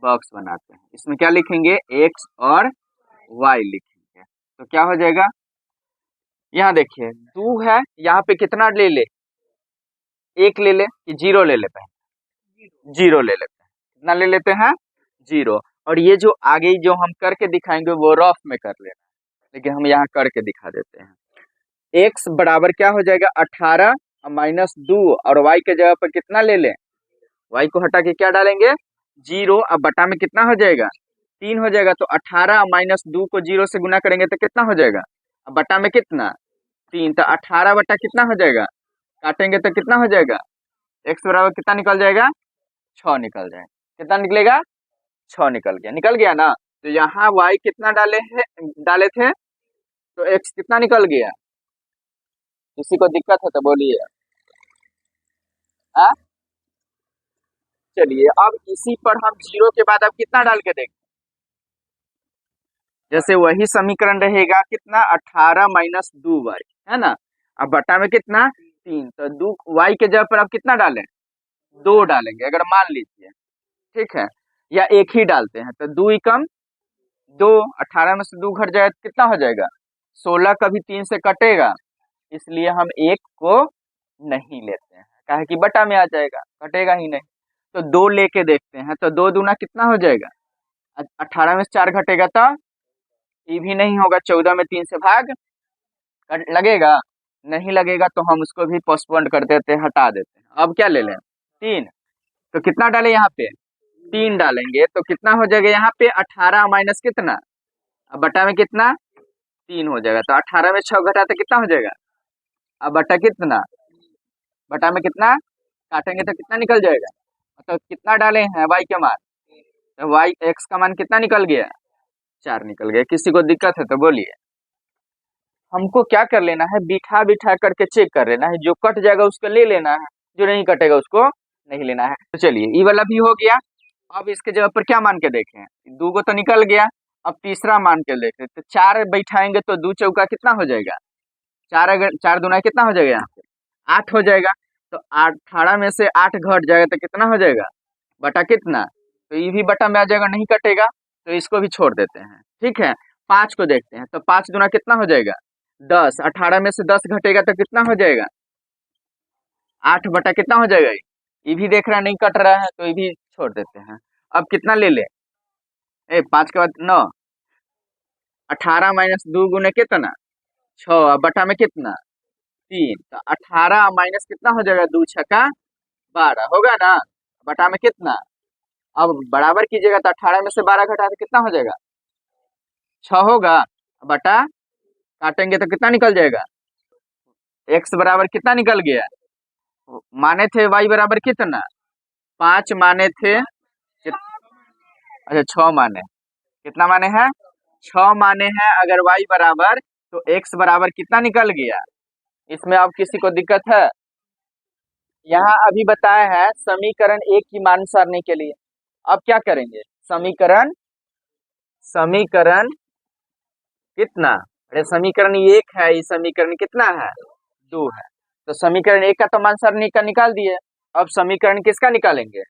बॉक्स बनाते हैं। इसमें क्या लिखेंगे? x और y लिखेंगे, तो क्या हो जाएगा? यहाँ देखिए 2 है, यहाँ पे कितना ले ले? 1 ले ले कि 0 ले ले? पहले 0 ले लेते हैं। कितना ले लेते हैं? 0। और ये जो आगे जो हम करके दिखाएंगे वो रफ में कर लेना, लेकिन हम यहाँ करके दिखा देते हैं। x बराबर क्या हो जाएगा? 18 माइनस 2, और y के जगह पर कितना ले लें? y को हटा के क्या डालेंगे? 0। अब बटा में कितना हो जाएगा? 3 हो जाएगा। तो 18 माइनस 2 को 0 से गुना करेंगे तो कितना हो जाएगा? अब बटा में कितना? 3। तो 18 बटा कितना हो जाएगा? काटेंगे तो कितना हो जाएगा? x बराबर कितना निकल जाएगा? 6 निकल जाएगा। कितना निकलेगा? 6 निकल गया। निकल गया ना? तो यहाँ y कितना डाले थे, तो x कितना निकल गया? किसी को दिक्कत है तो बोलिए। हाँ चलिए अब इसी पर हम 0 के बाद अब कितना डाल के देखें। जैसे वही समीकरण रहेगा कितना? 18 माइनस 2y है ना, अब बटा में कितना? 3। तो 2 y के जगह पर अब कितना डालें? 2 डालेंगे अगर मान लीजिए, ठीक है, या एक ही डालते हैं तो 2 ही कम 2, 18 में से 2 घट जाएगा तो कितना हो जाएगा? 16 कभी 3 से कटेगा, इसलिए हम 1 को नहीं लेते हैं, काहे कि बटा में आ जाएगा, कटेगा ही नहीं। तो 2 लेके देखते हैं, तो 2 दूना कितना हो जाएगा? 18 में से 4 घटेगा तो ये भी नहीं होगा। 14 में 3 से भाग लगेगा? नहीं लगेगा, तो हम उसको भी पोस्टपोन कर देते हैं, हटा देते हैं। अब क्या ले लें? 3। तो कितना डालें यहाँ पे? 3 डालेंगे तो कितना हो जाएगा? यहाँ पे 18 माइनस कितना, अब बटा में कितना? 3 हो जाएगा। तो 18 में 6 घटा तो कितना हो जाएगा? अब बटा कितना? बटा में कितना? काटेंगे तो कितना निकल जाएगा? तो कितना डाले हैं y का मान? तो y x का मान कितना निकल गया? 4 निकल गया। किसी को दिक्कत है तो बोलिए। हमको क्या कर लेना है? बिठा बिठा करके चेक कर लेना है, जो कट जाएगा उसको ले लेना है, जो नहीं कटेगा उसको नहीं लेना है। तो चलिए ये वाला भी हो गया। अब इसके जगह पर क्या मान के देखें? 2 को तो निकल गया, अब तीसरा मान के देखें। तो 4 बैठाएंगे तो 2 चौका कितना हो जाएगा? 4 अगर 4 दूना कितना हो जाएगा? यहाँ पे 8 हो जाएगा। तो 18 में से 8 घट जाएगा तो कितना हो जाएगा? बटा कितना? तो ये भी बटा में आ जाएगा, नहीं कटेगा, तो इसको भी छोड़ देते हैं। ठीक है, 5 को देखते हैं तो 5 दूना कितना हो जाएगा 10, 18 में से 10 घटेगा तो कितना हो जाएगा 8 बटा कितना हो जाएगा ये भी देख रहा नहीं कट रहा है तो ये भी छोड़ देते हैं। अब कितना ले ले 5 के बाद 9, 18 माइनस 2 गुने कितना 6 बटा में कितना 3, तो 18 माइनस कितना हो जाएगा 2 छक्का 12 होगा ना, बटा में कितना, अब बराबर कीजिएगा तो 18 में से 12 घटा तो कितना हो जाएगा 6 होगा, बटा काटेंगे तो कितना निकल जाएगा x बराबर कितना निकल गया, माने थे y बराबर कितना 5 माने थे अच्छा 6 माने, कितना माने हैं 6 माने हैं, अगर y बराबर तो x बराबर कितना निकल गया। इसमें अब किसी को दिक्कत है, यहाँ अभी बताया है समीकरण एक की मान सारने के लिए। अब क्या करेंगे समीकरण कितना, अरे समीकरण एक है, ये समीकरण कितना है 2 है, तो समीकरण एक का तो मान सारणी का निकाल दिए, अब समीकरण किसका निकालेंगे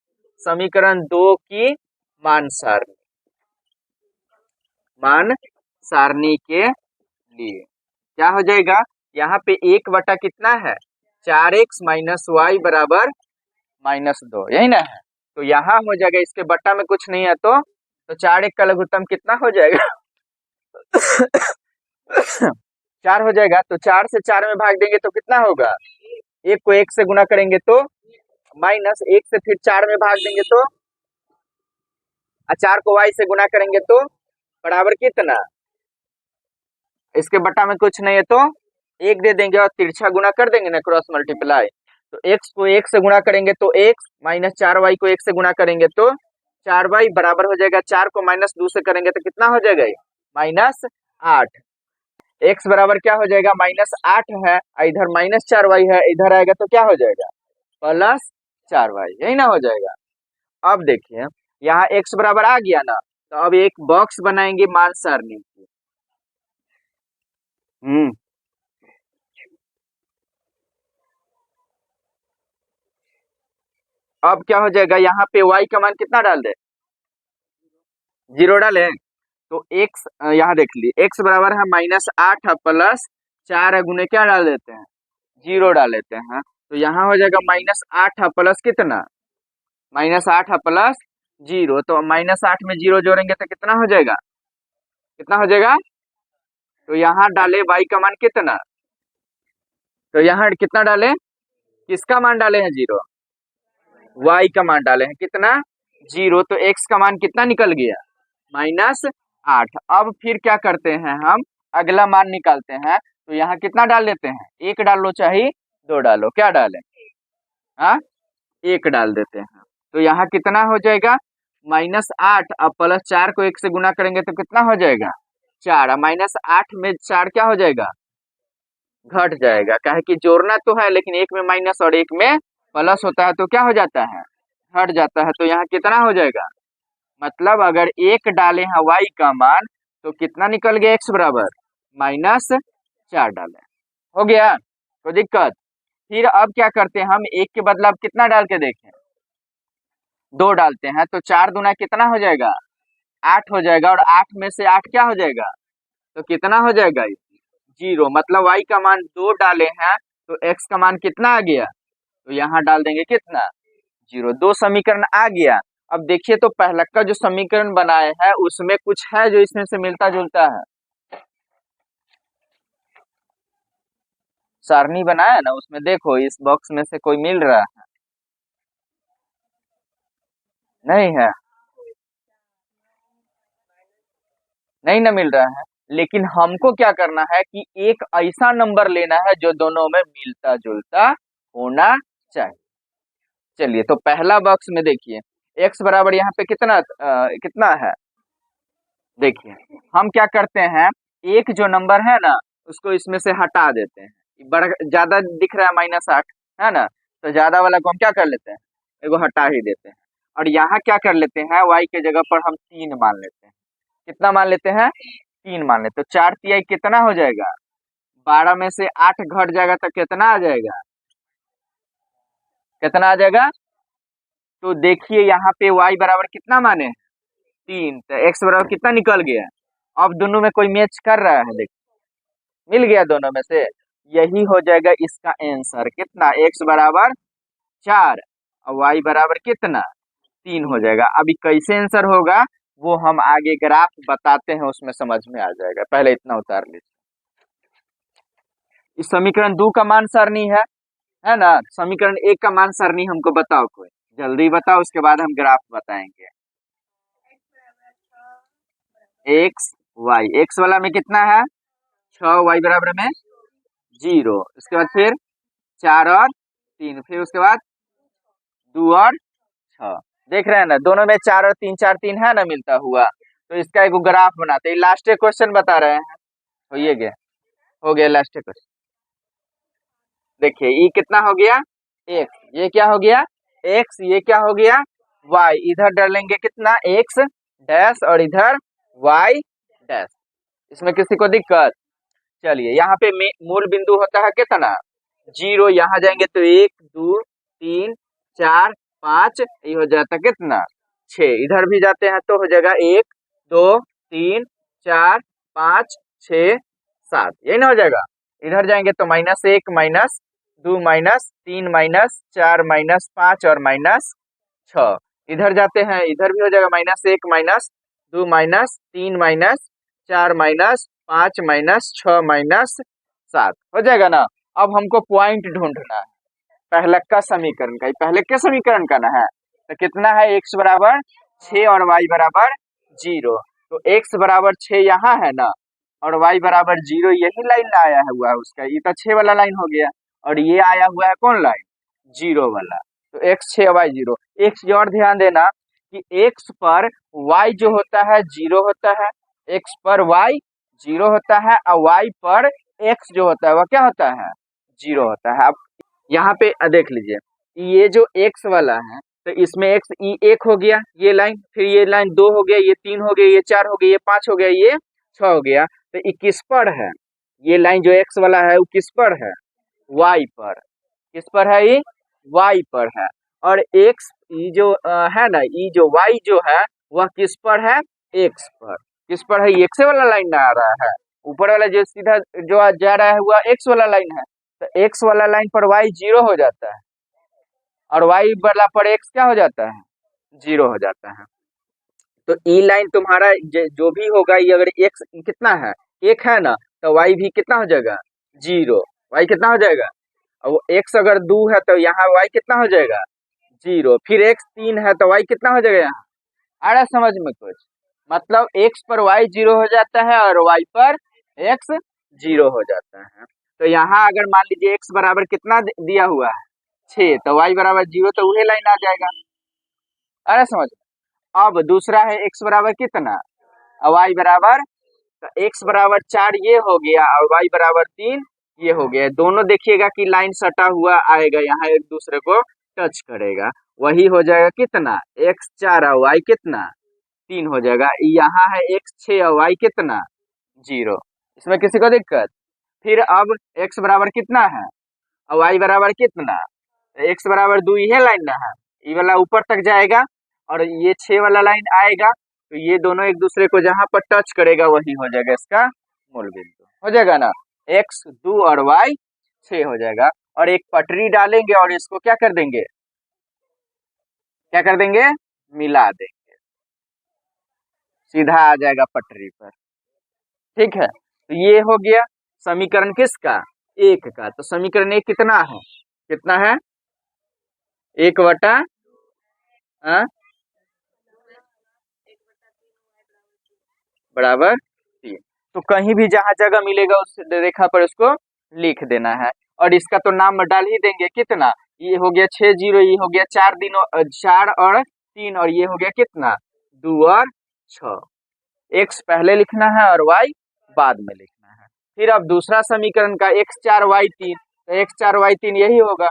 समीकरण 2 की मान सारणी के लिए क्या हो जाएगा, यहाँ पे 1 बटा कितना है 4x माइनस वाई बराबर -2, यही ना है, तो यहाँ हो जाएगा, इसके बट्टा में कुछ नहीं है तो 4x का लघुत्तम कितना हो जाएगा 4 हो जाएगा, तो 4 से 4 में भाग देंगे तो कितना होगा, 1 को 1 से गुना करेंगे तो माइनस 1 से फिर 4 में भाग देंगे तो 4 को y से गुना करेंगे तो बराबर कितना, इसके बट्टा में कुछ नहीं है तो 1 दे देंगे और तिरछा गुना कर देंगे ना क्रॉस मल्टीप्लाई, तो x को 1 से गुना करेंगे तो x माइनस 4y को 1 से गुना करेंगे तो 4y बराबर हो जाएगा, 4 को -2 से करेंगे तो कितना हो जाएगा -8, x बराबर क्या हो जाएगा -8 है, इधर -4y है, इधर आएगा तो क्या हो जाएगा +4y, यही ना हो जाएगा। अब देखिए यहाँ x बराबर आ गया ना, तो अब एक बॉक्स बनाएंगे मान सारणी की। अब क्या हो जाएगा, यहाँ पे y का मान कितना डाल दे 0 डाले, तो x यहाँ देख ली x बराबर है -8 +4 गुने क्या डाल देते हैं 0 डाल लेते हैं, तो यहाँ हो जाएगा -8 प्लस कितना -8 प्लस 0, तो -8 में 0 जोड़ेंगे तो कितना हो जाएगा तो यहाँ डाले y का मान कितना, तो यहाँ कितना डाले किसका मान डाले हैं 0, y का मान डाले हैं कितना 0, तो x का मान कितना निकल गया -8। अब फिर क्या करते हैं हम अगला मान निकालते हैं, तो यहाँ कितना डाल लेते हैं 1 डाल लो चाहे 2 डालो, क्या डालें 1 डाल देते हैं, तो यहाँ कितना हो जाएगा -8 अब +4 को 1 से गुना करेंगे तो कितना हो जाएगा 4, -8 में 4 क्या हो जाएगा घट जाएगा, काहे कि जोड़ना तो है लेकिन एक में माइनस और एक में प्लस होता है तो क्या हो जाता है घट जाता है, तो यहाँ कितना हो जाएगा, मतलब अगर 1 डाले हैं y का मान तो कितना निकल गया x बराबर -4 डाले, हो गया तो दिक्कत। फिर अब क्या करते हैं हम 1 के बदला कितना डाल के देखें 2 डालते हैं, तो 4 दूना कितना हो जाएगा 8 हो जाएगा, और 8 में से 8 क्या हो जाएगा तो कितना हो जाएगा 0, मतलब y का मान 2 डाले हैं तो x का मान कितना आ गया, तो यहाँ डाल देंगे कितना 0, 2 समीकरण आ गया। अब देखिए तो पहला का जो समीकरण बनाए है उसमें कुछ है जो इसमें से मिलता जुलता है, सारणी बनाया ना उसमें देखो इस बॉक्स में से कोई मिल रहा है नहीं है, नहीं ना मिल रहा है, लेकिन हमको क्या करना है कि एक ऐसा नंबर लेना है जो दोनों में मिलता जुलता होना चाहिए। चलिए तो पहला बॉक्स में देखिए x बराबर यहाँ पे कितना है, देखिए हम क्या करते हैं एक जो नंबर है ना उसको इसमें से हटा देते हैं, बड़ा ज्यादा दिख रहा है -8 है ना, तो ज्यादा वाला को हम क्या कर लेते हैं एगो हटा ही देते हैं, और यहाँ क्या कर लेते हैं y के जगह पर हम 3 मान लेते हैं, कितना मान लेते हैं 3 मान लेते, तो 4 तिहाई कितना हो जाएगा 12 में से 8 घट जाएगा तो कितना आ जाएगा तो देखिए यहाँ पे y बराबर कितना माने 3, तो x बराबर कितना निकल गया, अब दोनों में कोई मैच कर रहा है, देख मिल गया दोनों में से, यही हो जाएगा इसका आंसर। कितना? x बराबर 4 और y बराबर कितना? 3 हो जाएगा। अभी कैसे आंसर होगा वो हम आगे ग्राफ बताते हैं, उसमें समझ में आ जाएगा। पहले इतना उतार लीजिए। इस समीकरण 2 का मान सरनी है ना? समीकरण 1 का मान सरनी हमको बताओ, कोई जल्दी बताओ, उसके बाद हम ग्राफ बताएंगे। एक्स वाई, एक्स वाला में कितना है? 6, वाई बराबर में 0, उसके बाद फिर 4 और 3, फिर उसके बाद 2 और 6। देख रहे हैं ना, दोनों में 4 और 3, 4 3 है ना मिलता हुआ। तो इसका एक ग्राफ बनाते हैं। लास्ट क्वेश्चन बता रहे हैं, तो ये गया, हो गया लास्ट क्वेश्चन। देखिए ये कितना हो गया? x, ये क्या हो गया? x, ये क्या हो गया? y। इधर डालेंगे कितना? x डैश और इधर y डैश। इसमें किसी को दिक्कत? चलिए यहाँ पे मूल बिंदु होता है कितना? 0। यहाँ जाएंगे तो 1 2 3 4 5, ये हो जाता है कितना? 6। इधर भी जाते हैं तो हो जाएगा 1 2 3 4 5 6 7, यही ना हो जाएगा। इधर जाएंगे तो -1 -2 -3 -4 -5 और -6। इधर जाते हैं, इधर भी हो जाएगा -1 -2 -3 -4 -5 -6 -7, हो जाएगा ना। अब हमको पॉइंट ढूंढना है पहले का समीकरण का। पहले के समीकरण का ना है, तो कितना है? x बराबर 6 और y बराबर 0। तो x बराबर 6 यहाँ है ना, और y बराबर 0, यही लाइन आया हुआ है उसका। ये तो 6 वाला लाइन हो गया, और ये आया हुआ है कौन लाइन? 0 वाला। तो x 6 y 0। एक चीज और ध्यान देना कि x पर y जो होता है 0 होता है, x पर y 0 होता है, और y पर x जो होता है वह क्या होता है? 0 होता है। अब यहाँ पे देख लीजिए, ये जो x वाला है, तो इसमें x ई 1 हो गया ये लाइन, फिर ये लाइन 2 हो गया, ये 3 हो गया, ये 4 हो गया, ये 5 हो गया, ये 6 हो गया। तो ये किस पर है? ये लाइन जो x वाला है वो किस पर है? y पर। किस पर है ये? y पर है। और x ये जो है ना, ये जो y जो है वह किस पर है? x पर। किस पर है? x वाला लाइन आ रहा है, ऊपर वाला जो सीधा जो जा रहा है वह x वाला लाइन है। तो x वाला लाइन पर y 0 हो जाता है, और y वाला पर x क्या हो जाता है? 0 हो जाता है। तो ई लाइन तुम्हारा जो भी होगा, ये अगर x कितना है? 1 है ना, तो y भी कितना हो जाएगा? 0। y कितना हो जाएगा? और x अगर 2 है तो यहाँ y कितना हो जाएगा? 0। फिर x 3 है तो y कितना हो जाएगा यहाँ? आ रहा समझ में कुछ? मतलब x पर y 0 हो जाता है और y पर x 0 हो जाता है। तो यहाँ अगर मान लीजिए x बराबर कितना दिया हुआ है? 6, तो y बराबर 0, तो वही लाइन आ जाएगा। अरे समझ में? अब दूसरा है x बराबर कितना और y बराबर, तो x बराबर 4 ये हो गया, और y बराबर 3 ये हो गया। दोनों देखिएगा कि लाइन सटा हुआ आएगा, यहाँ एक दूसरे को टच करेगा, वही हो जाएगा कितना? x 4 और y कितना? 3 हो जाएगा। यहाँ है x 6 और y कितना? 0। इसमें किसी को दिक्कत? फिर अब x बराबर कितना है और y बराबर कितना? x बराबर 2, यह लाइन ना है, ये वाला ऊपर तक जाएगा और ये 6 वाला लाइन आएगा, तो ये दोनों एक दूसरे को जहां पर टच करेगा वही हो जाएगा इसका मूल बिंदु। हो जाएगा ना? x 2 और y 6 हो जाएगा। और एक पटरी डालेंगे और इसको क्या कर देंगे? क्या कर देंगे? मिला देंगे, सीधा आ जाएगा पटरी पर। ठीक है, तो ये हो गया समीकरण किसका? 1 का। तो समीकरण 1 कितना है? कितना है? 1 बटा बराबर 3। तो कहीं भी जहां जगह मिलेगा उस रेखा पर उसको लिख देना है। और इसका तो नाम डाल ही देंगे कितना? ये हो गया 6 0, ये हो गया 4 दिनों 4 और 3, और ये हो गया कितना? 2 और 6। x पहले लिखना है और y बाद में लिखना है। फिर अब दूसरा समीकरण का x 4 y 3, तो x 4 y 3 यही होगा।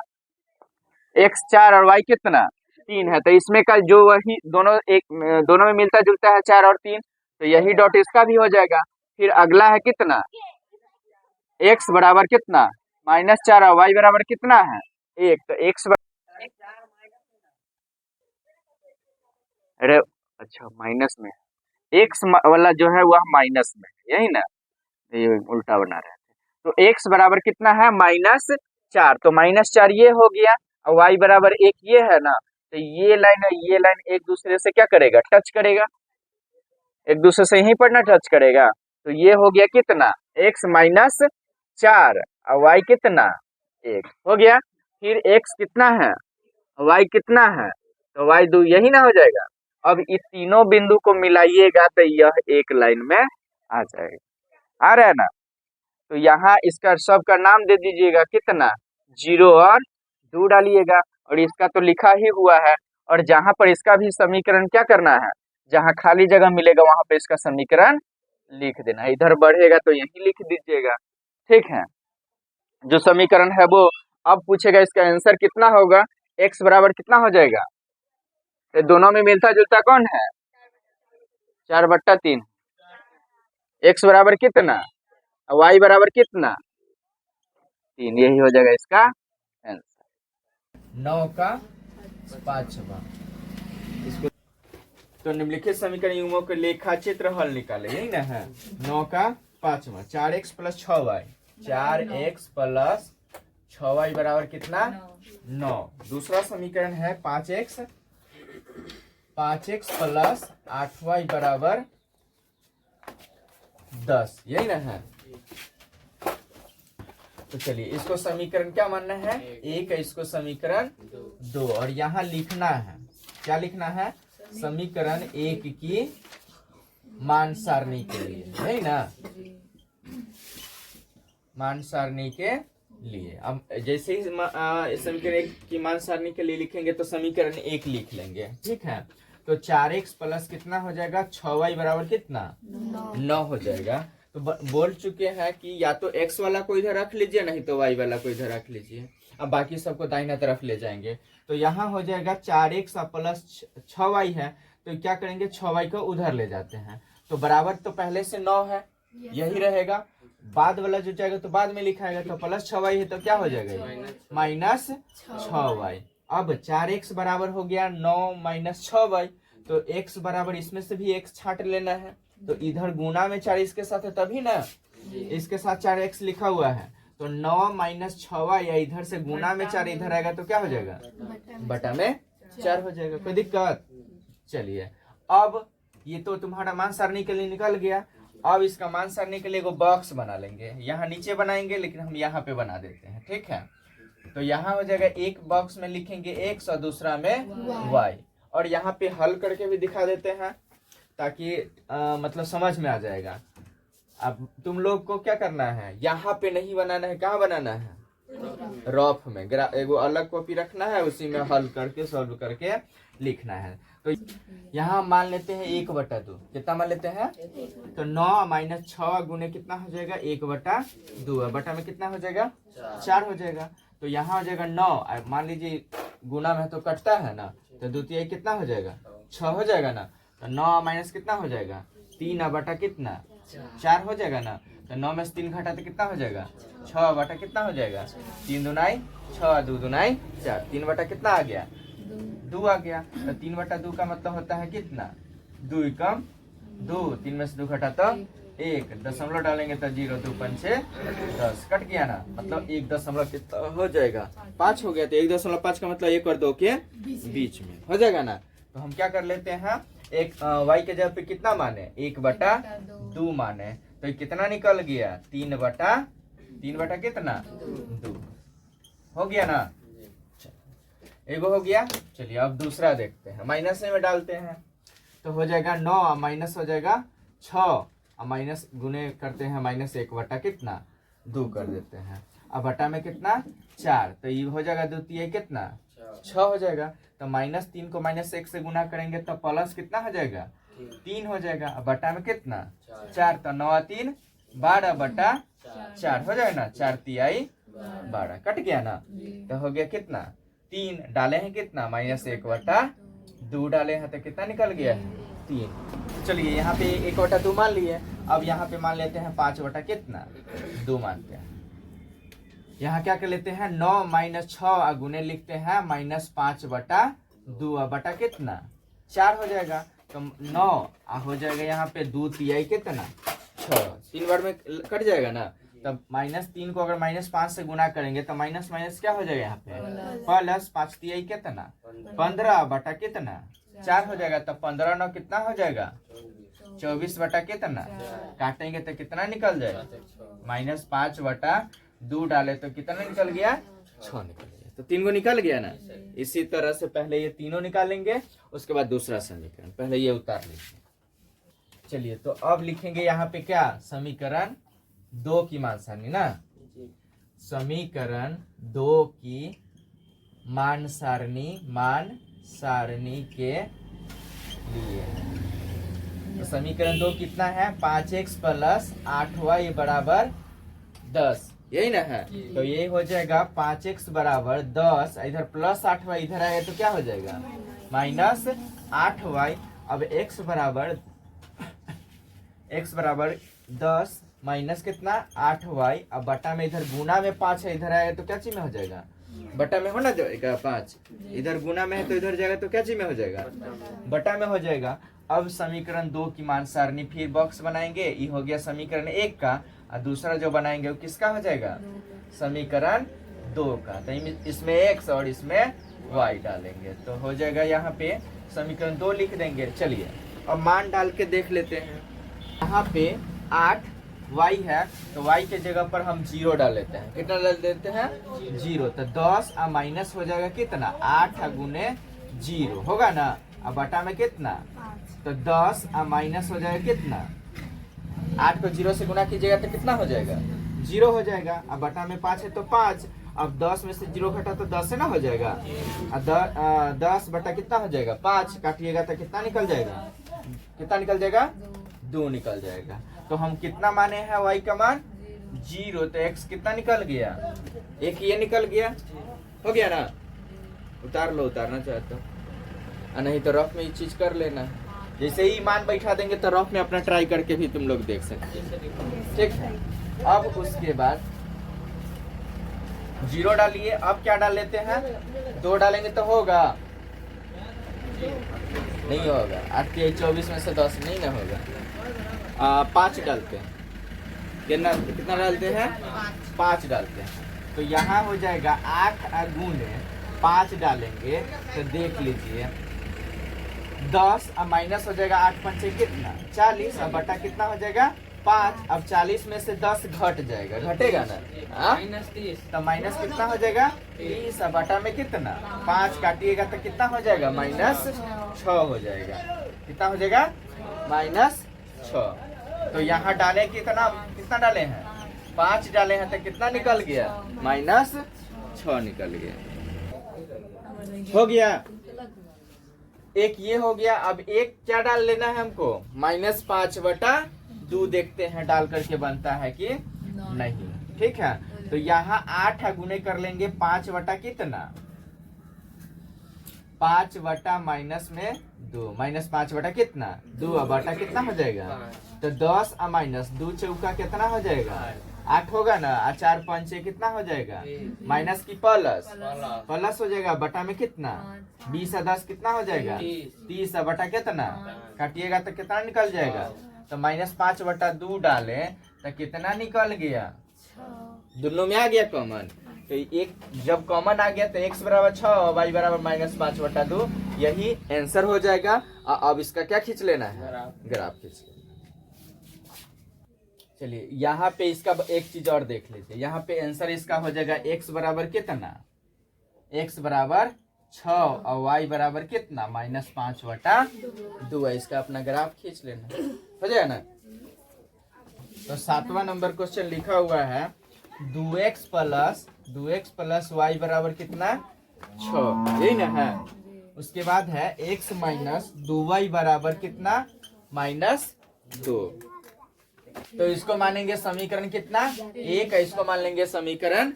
x 4 और y कितना? 3 है, तो इसमें का जो वही दोनों एक दोनों में मिलता जुलता है 4 और 3, तो यही डॉट इसका भी हो जाएगा। फिर अगला है कितना? x बराबर कितना? -4 और y बराबर कितना है? 1। तो x अरे अच्छा माइनस में, एक्स वाला जो है वह माइनस में है, यही ना, ये उल्टा बना रहे थे। तो एक्स बराबर कितना है, -4, तो -4 ये हो गया, और वाई बराबर 1 ये है ना, तो ये लाइन है, ये लाइन एक दूसरे से क्या करेगा, टच करेगा, एक दूसरे से यहीं पर ना टच करेगा। तो ये हो गया कितना, x-4 और y कितना, 1 हो गया। फिर x कितना है, y कितना है, तो y 2, यही ना हो जाएगा। अब इस तीनों बिंदु को मिलाइएगा तो यह एक लाइन में आ जाएगा, आ रहा है ना। तो यहाँ इसका सबका नाम दे दीजिएगा, कितना, 0 और 2 डालिएगा, और इसका तो लिखा ही हुआ है। और जहां पर इसका भी समीकरण क्या करना है, जहां खाली जगह मिलेगा वहां पे इसका समीकरण लिख देना है, इधर बढ़ेगा तो यही लिख दीजिएगा, ठीक है। जो समीकरण है वो अब पूछेगा, इसका आंसर कितना होगा, x बराबर कितना हो जाएगा, तो दोनों में मिलता जुलता कौन है, 4/3, x बराबर कितना, y बराबर कितना, 3, यही हो जाएगा इसका आंसर। 9 का 5वां। इसको तो निम्नलिखित समीकरण युग्मों के लेखा चित्र हल निकाले, यही ना है। 9 का 5वां, 4x + 6y, 4x + 6y बराबर कितना, 9। दूसरा समीकरण है 5x + 8y बराबर 10, यही ना है। तो चलिए इसको समीकरण क्या मानना है, 1, इसको समीकरण 2, और यहाँ लिखना है, क्या लिखना है, समीकरण 1 की मान सारणी के लिए, है ना, मान सारणी के लिए। अब जैसे ही समीकरण 1 की मान सारणी के लिए लिखेंगे तो समीकरण 1 लिख लेंगे, ठीक है। तो 4x प्लस कितना हो जाएगा, 6y बराबर कितना, 9 हो जाएगा। तो बोल चुके हैं कि या तो x वाला को इधर रख लीजिए, नहीं तो y वाला को इधर रख लीजिए। अब बाकी सबको दाहिना तरफ ले जाएंगे, तो यहाँ हो जाएगा 4x + 6y है, तो क्या करेंगे, 6y को उधर ले जाते हैं, तो बराबर तो पहले से 9 है, यही रहेगा। बाद वाला जो जाएगा तो बाद में लिखाएगा, तो +6y है तो क्या हो जाएगा, -6y। अब 4x बराबर हो गया 9 - 6y, तो x बराबर इसमें से भी x छांट लेना है, तो इधर गुना में 4 इसके साथ है तभी ना, इसके साथ 4x लिखा हुआ है, तो 9 - 6y, या इधर से गुना में 4 इधर आएगा तो क्या हो जाएगा, बटा में 4 हो जाएगा। कोई दिक्कत, चलिए अब ये तो तुम्हारा मान सारणी के लिए निकल गया। अब इसका मान सारणी के लिए एगो बॉक्स बना लेंगे, यहाँ नीचे बनाएंगे लेकिन हम यहाँ पे बना देते हैं, ठीक है। तो यहाँ हो जाएगा, एक बॉक्स में लिखेंगे x और दूसरा में y, और यहाँ पे हल करके भी दिखा देते हैं ताकि मतलब समझ में आ जाएगा। अब तुम लोग को क्या करना है, यहाँ पे नहीं बनाना है, कहाँ बनाना है, रफ में एगो अलग कॉपी रखना है, उसी में हल करके सॉल्व करके लिखना है। तो यहाँ मान लेते हैं 1/2, कितना मान लेते हैं, तो 9 - 6 गुने कितना हो जाएगा, 1/2, बटा में कितना हो जाएगा, 4 हो जाएगा। तो यहाँ हो जाएगा 9, मान लीजिए गुना में तो कटता है ना, तो द्वितीय कितना हो जाएगा, 6 हो जाएगा ना, तो 9 माइनस कितना हो जाएगा, 3 बटा कितना, 4 हो जाएगा ना। तो 9 में से 3 घटा तो कितना हो जाएगा, 6 बटा कितना हो जाएगा, 3 दूनाई 6, 2 दूनाई 4, 3 बटा कितना आ गया, 2 आ गया। तो 3/2 का मतलब होता है कितना, 2 कम 2, 3 में से 2 घटा तो 1, दशमलव डालेंगे तो 0, 2 पंचे 10, कट गया ना, मतलब 1 दशमलव कितना हो जाएगा, 5 हो गया। तो 1.5 का मतलब 1 और 2 के बीच में हो जाएगा ना। तो हम क्या कर लेते हैं, एक y के जगह पे कितना माने, 1/2 माने, तो कितना निकल गया, 3/3 कितना, 2 हो गया ना, एगो हो गया। चलिए अब दूसरा देखते हैं, माइनस में डालते हैं, तो हो जाएगा 9 माइनस हो जाएगा 6, माइनस गुने करते हैं, -1 बटा कितना, 2 कर देते हैं, अब बटा में कितना 4, तो ये हो जाएगा द्वितीय कितना 6 हो जाएगा। तो -3 को -1 से गुना करेंगे तो प्लस कितना हो जाएगा, 3 हो जाएगा, अब बटा में कितना 4, तो 9 3 12 बटा 4 हो जाएगा ना, 4 तिहाई 12, कट गया ना। तो हो गया कितना, 3 डाले हैं कितना, -1/2 डाले हैं तो कितना निकल गया है, 3। चलिए यहाँ पे 1/2 मान लिए, अब यहाँ पे मान लेते हैं 5 बटा कितना, 2 मानते हैं। यहाँ क्या कर लेते हैं, 9 - 6 गुने लिखते हैं -5/2, बटा कितना 4 हो जाएगा। तो 9 हो जाएगा यहाँ पे 2 तिहाई कितना 6, 3 बार में कट जाएगा ना। तब -3 को अगर -5 से गुना करेंगे तो माइनस माइनस क्या हो जाएगा यहाँ पे प्लस 5 तिहाई कितना 15 बटा कितना 4 हो जाएगा। तब 15 9 कितना हो जाएगा 24 बटा कितना, काटेंगे तो कितना निकल जाएगा -5 बटा 2 डाले तो कितना निकल गया 6 निकल गया। तो 3 को निकल गया ना। इसी तरह से पहले ये तीनों निकालेंगे, उसके बाद दूसरा समीकरण, पहले ये उतार लीजिए। चलिए तो अब लिखेंगे यहाँ पे क्या समीकरण 2 की मान सारणी ना, समीकरण 2 की मान सारणी के लिए। तो समीकरण 2 कितना है 5x प्लस 8y बराबर 10, यही ना है। तो ये हो जाएगा 5x बराबर 10, इधर प्लस 8y इधर आएगा तो क्या हो जाएगा -8y। अब x बराबर 10 माइनस कितना 8y, अब बटा में इधर गुना में 5 है, इधर आएगा तो क्या चीज में हो जाएगा बटा में होना जाएगा 5, इधर गुना में है तो इधर जाएगा तो क्या चीज में हो जाएगा बटा में हो जाएगा। अब समीकरण 2 की मान सारणी फिर बॉक्स बनाएंगे, ये हो गया समीकरण 1 का, और दूसरा जो बनाएंगे वो किसका हो जाएगा समीकरण 2 का। तो इसमें x और इसमें y डालेंगे तो हो जाएगा यहाँ पे समीकरण 2 लिख देंगे। चलिए अब मान डाल के देख लेते हैं। यहाँ पे 8y है तो y के जगह पर हम 0 डाल लेते हैं। कितना डाल देते हैं 0, तो 10 और माइनस हो जाएगा कितना 8 गुने 0 होगा ना। अब बटा में कितना तो 10 और माइनस हो जाएगा कितना 8 को 0 से गुना कीजिएगा तो कितना हो जाएगा 0 हो जाएगा। अब बटा में 5 है तो 5, अब 10 में से 0 घटा तो 10 है ना हो जाएगा। 10 बटा कितना हो जाएगा 5, काटिएगा तो कितना निकल जाएगा 2 निकल जाएगा। तो हम कितना माने हैं y का मान 0, तो x कितना निकल गया 1 ये निकल गया, हो गया ना। उतार लो उतारना चाहे तो, नहीं तो रफ में ये चीज कर लेना। जैसे ही मान बैठा देंगे तो रफ में अपना ट्राई करके भी तुम लोग देख सकते हैं, ठीक है। अब उसके बाद 0 डालिए। अब क्या डाल लेते हैं 2 डालेंगे तो होगा नहीं होगा, 8 के 24 में से 10 नहीं ना होगा। 5 डालते हैं, कितना डालते हैं 5 डालते हैं। तो यहाँ हो जाएगा 8 गुने 5 डालेंगे तो देख लीजिए 10 अब माइनस हो जाएगा 8 पंचे कितना 40, अब बटा कितना हो जाएगा 5। अब 40 में से 10 घट जाएगा, घटेगा ना -30, तो माइनस कितना हो जाएगा 30, अब बटा में कितना 5 काटिएगा तो कितना हो जाएगा -6 हो जाएगा। कितना हो जाएगा -6। तो यहाँ डाले कितना डाले हैं 5 डाले हैं तो कितना निकल गया -6 निकल गया, हो गया। एक ये हो गया। अब एक क्या डाल लेना है हमको -5 बटा 2 देखते हैं डाल करके बनता है कि नहीं, ठीक है। तो यहाँ 8 गुने कर लेंगे 5 बटा कितना 5 बटा माइनस में 2, -5 बटा कितना 2, बटा कितना हो जाएगा तो 10 और माइनस 2 चौका कितना हो जाएगा 8 होगा ना, 4 पंचे कितना हो जाएगा माइनस की प्लस हो जाएगा। बटा में कितना 20 और 10 कितना हो जाएगा 30, बटा कितना काटिएगा तो कितना निकल जाएगा तो -5 बटा 2 डाले तो कितना निकल गया, दोनों में आ गया कॉमन। तो एक जब कॉमन आ गया तो x बराबर 6 और y बराबर -5 बटा 2, यही आंसर हो जाएगा। अब इसका क्या खींच लेना है ग्राफ खींच लेना। चलिए यहाँ पे इसका एक चीज और देख लेते हैं। यहाँ पे आंसर इसका हो जाएगा x बराबर कितना x बराबर 6 और y बराबर कितना -5 बटा 2 है। इसका अपना ग्राफ खींच लेना, हो जाएगा ना। तो 7वां नंबर क्वेश्चन लिखा हुआ है 2x प्लस y बराबर कितना 6, यही ना है। उसके बाद है x माइनस 2y बराबर कितना -2। तो इसको मानेंगे समीकरण कितना 1, इसको मान लेंगे समीकरण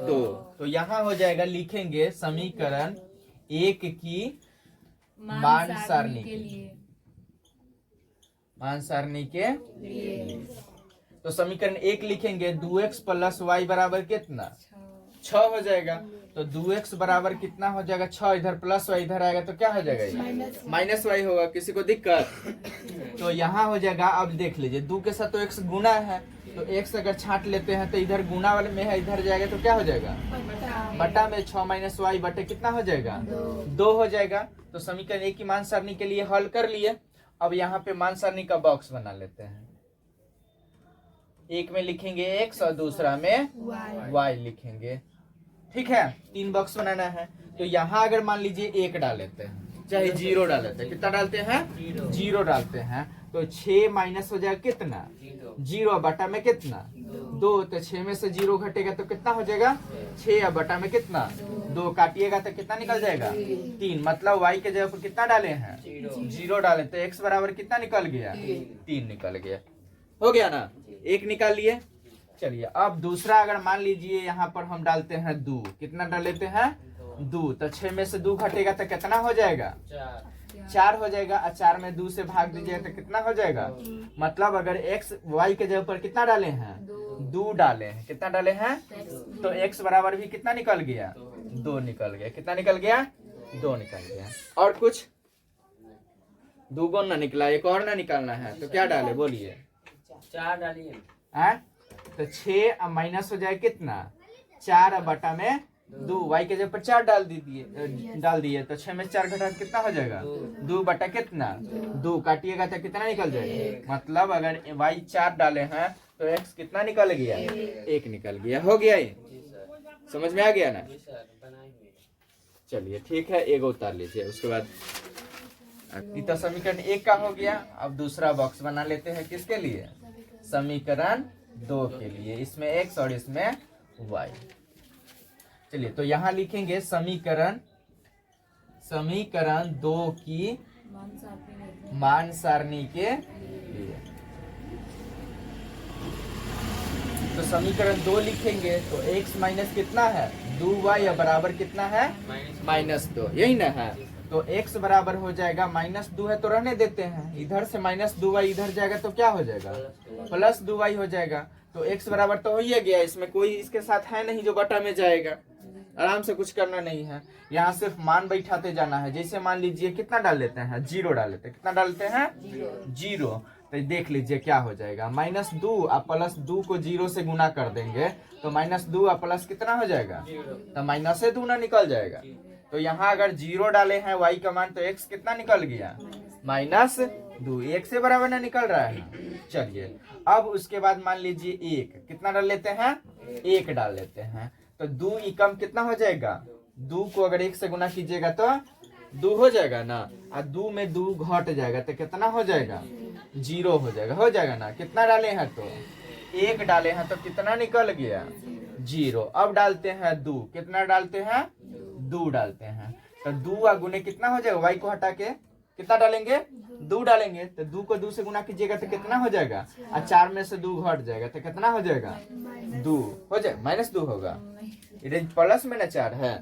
2। तो यहाँ हो जाएगा लिखेंगे समीकरण 1 की मान सारणी के लिए। तो समीकरण 1 लिखेंगे 2x प्लस y बराबर कितना 6 हो जाएगा। तो 2x बराबर कितना हो जाएगा 6, इधर प्लस y इधर आएगा तो क्या हो जाएगा ये माइनस y होगा। किसी को दिक्कत? तो यहाँ हो जाएगा। अब देख लीजिए 2 के साथ तो x गुना है, तो x अगर छांट लेते हैं तो इधर गुना वाले में है, इधर जाएगा तो क्या हो जाएगा बटा में 6 माइनस y बटे कितना हो जाएगा 2 हो जाएगा। तो समीकरण एक की मान सारणी के लिए हल कर लिए। अब यहाँ पे मान सारणी का बॉक्स बना लेते हैं। एक में लिखेंगे x और दूसरा में y लिखेंगे। ठीक है, 3 बॉक्स बनाना है। तो यहाँ अगर मान लीजिए 1 डाल लेते हैं, चाहे 0 डाल लेते हैं, कितना डालते हैं 0 डालते हैं, तो 6 माइनस हो जाएगा कितना 0 बटा में कितना 2। तो 6 में से 0 घटेगा तो कितना हो जाएगा 6 बटा में कितना 2, काटिएगा तो कितना निकल जाएगा 3। मतलब y के जगह पर कितना डाले हैं 0 डाले, तो x बराबर कितना निकल गया 3 निकल गया। हो गया ना, 1 निकाल लिए। चलिए अब दूसरा अगर मान लीजिए यहाँ पर हम डालते हैं 2, कितना डाल लेते हैं 2। तो 6 में से 2 घटेगा तो कितना हो जाएगा 4 हो जाएगा। और 4 में 2 से भाग दीजिएगा तो कितना हो जाएगा। मतलब अगर x y के जगह पर कितना डाले हैं 2 डाले हैं, कितना डाले हैं, तो x बराबर भी कितना निकल गया 2 निकल गया। कितना निकल गया 2 निकल गया। और कुछ 2 गुण ना निकला, एक और ना निकालना है तो क्या डाले बोलिए 4 डालिए। तो 6 माइनस हो जाए कितना 4 बटा में 2, y के जगह पर 4 डाल दिए तो 6 में 4 घटा कितना हो जाएगा 2 बटा कितना 2, काटिएगा तो कितना निकल जाएगा। मतलब अगर y 4 डाले हैं तो x कितना निकल गया 1 निकल गया। हो गया ये, समझ में आ गया ना। चलिए ठीक है, एक उतार लीजिए। उसके बाद तो समीकरण 1 का हो गया। अब दूसरा बॉक्स बना लेते हैं, किसके लिए समीकरण 2 के लिए। इसमें x और इसमें y। चलिए तो यहाँ लिखेंगे समीकरण 2 की मान सारणी के लिए। तो समीकरण 2 लिखेंगे तो x माइनस कितना है 2y बराबर कितना है -2, यही ना है। तो x बराबर हो जाएगा -2 है तो रहने देते हैं, इधर से -2y इधर जाएगा तो क्या हो जाएगा +2y हो जाएगा। तो x बराबर तो हो ही गया, इसमें कोई इसके साथ है नहीं जो बटा में जाएगा। आराम से कुछ करना नहीं है, यहाँ सिर्फ मान बैठाते जाना है। जैसे मान लीजिए कितना डाल लेते हैं 0 डाल लेते हैं, कितना डालते हैं 0। तो देख लीजिए क्या हो जाएगा -2 और +2 को 0 से गुना कर देंगे तो -2 और प्लस कितना हो जाएगा तो माइनस से 2 ना निकल जाएगा। तो यहाँ अगर 0 डाले हैं y का मान तो x कितना निकल गया -2, 1 से बराबर ना निकल रहा है। चलिए अब उसके बाद मान लीजिए 1, कितना डाल लेते हैं 1 डाल लेते हैं। तो 2 एकम कितना हो जाएगा 2 को अगर 1 से गुना कीजिएगा तो 2 हो जाएगा ना, और 2 में 2 घट जाएगा तो कितना हो जाएगा 0 हो जाएगा ना। कितना डाले हैं तो 1 डाले हैं तो कितना निकल गया 0। अब डालते हैं 2, कितना डालते हैं 2 डालते हैं। तो 2 गुने कितना हो जाएगा, y को हटा के कितना डालेंगे 2 डालेंगे। तो 2 को 2 से गुना कीजिएगा तो कितना हो जाएगा, और 4 में से 2 घट जाएगा तो कितना हो जाएगा 2 हो जाएगा -2 होगा। इधर प्लस में ना 4 है,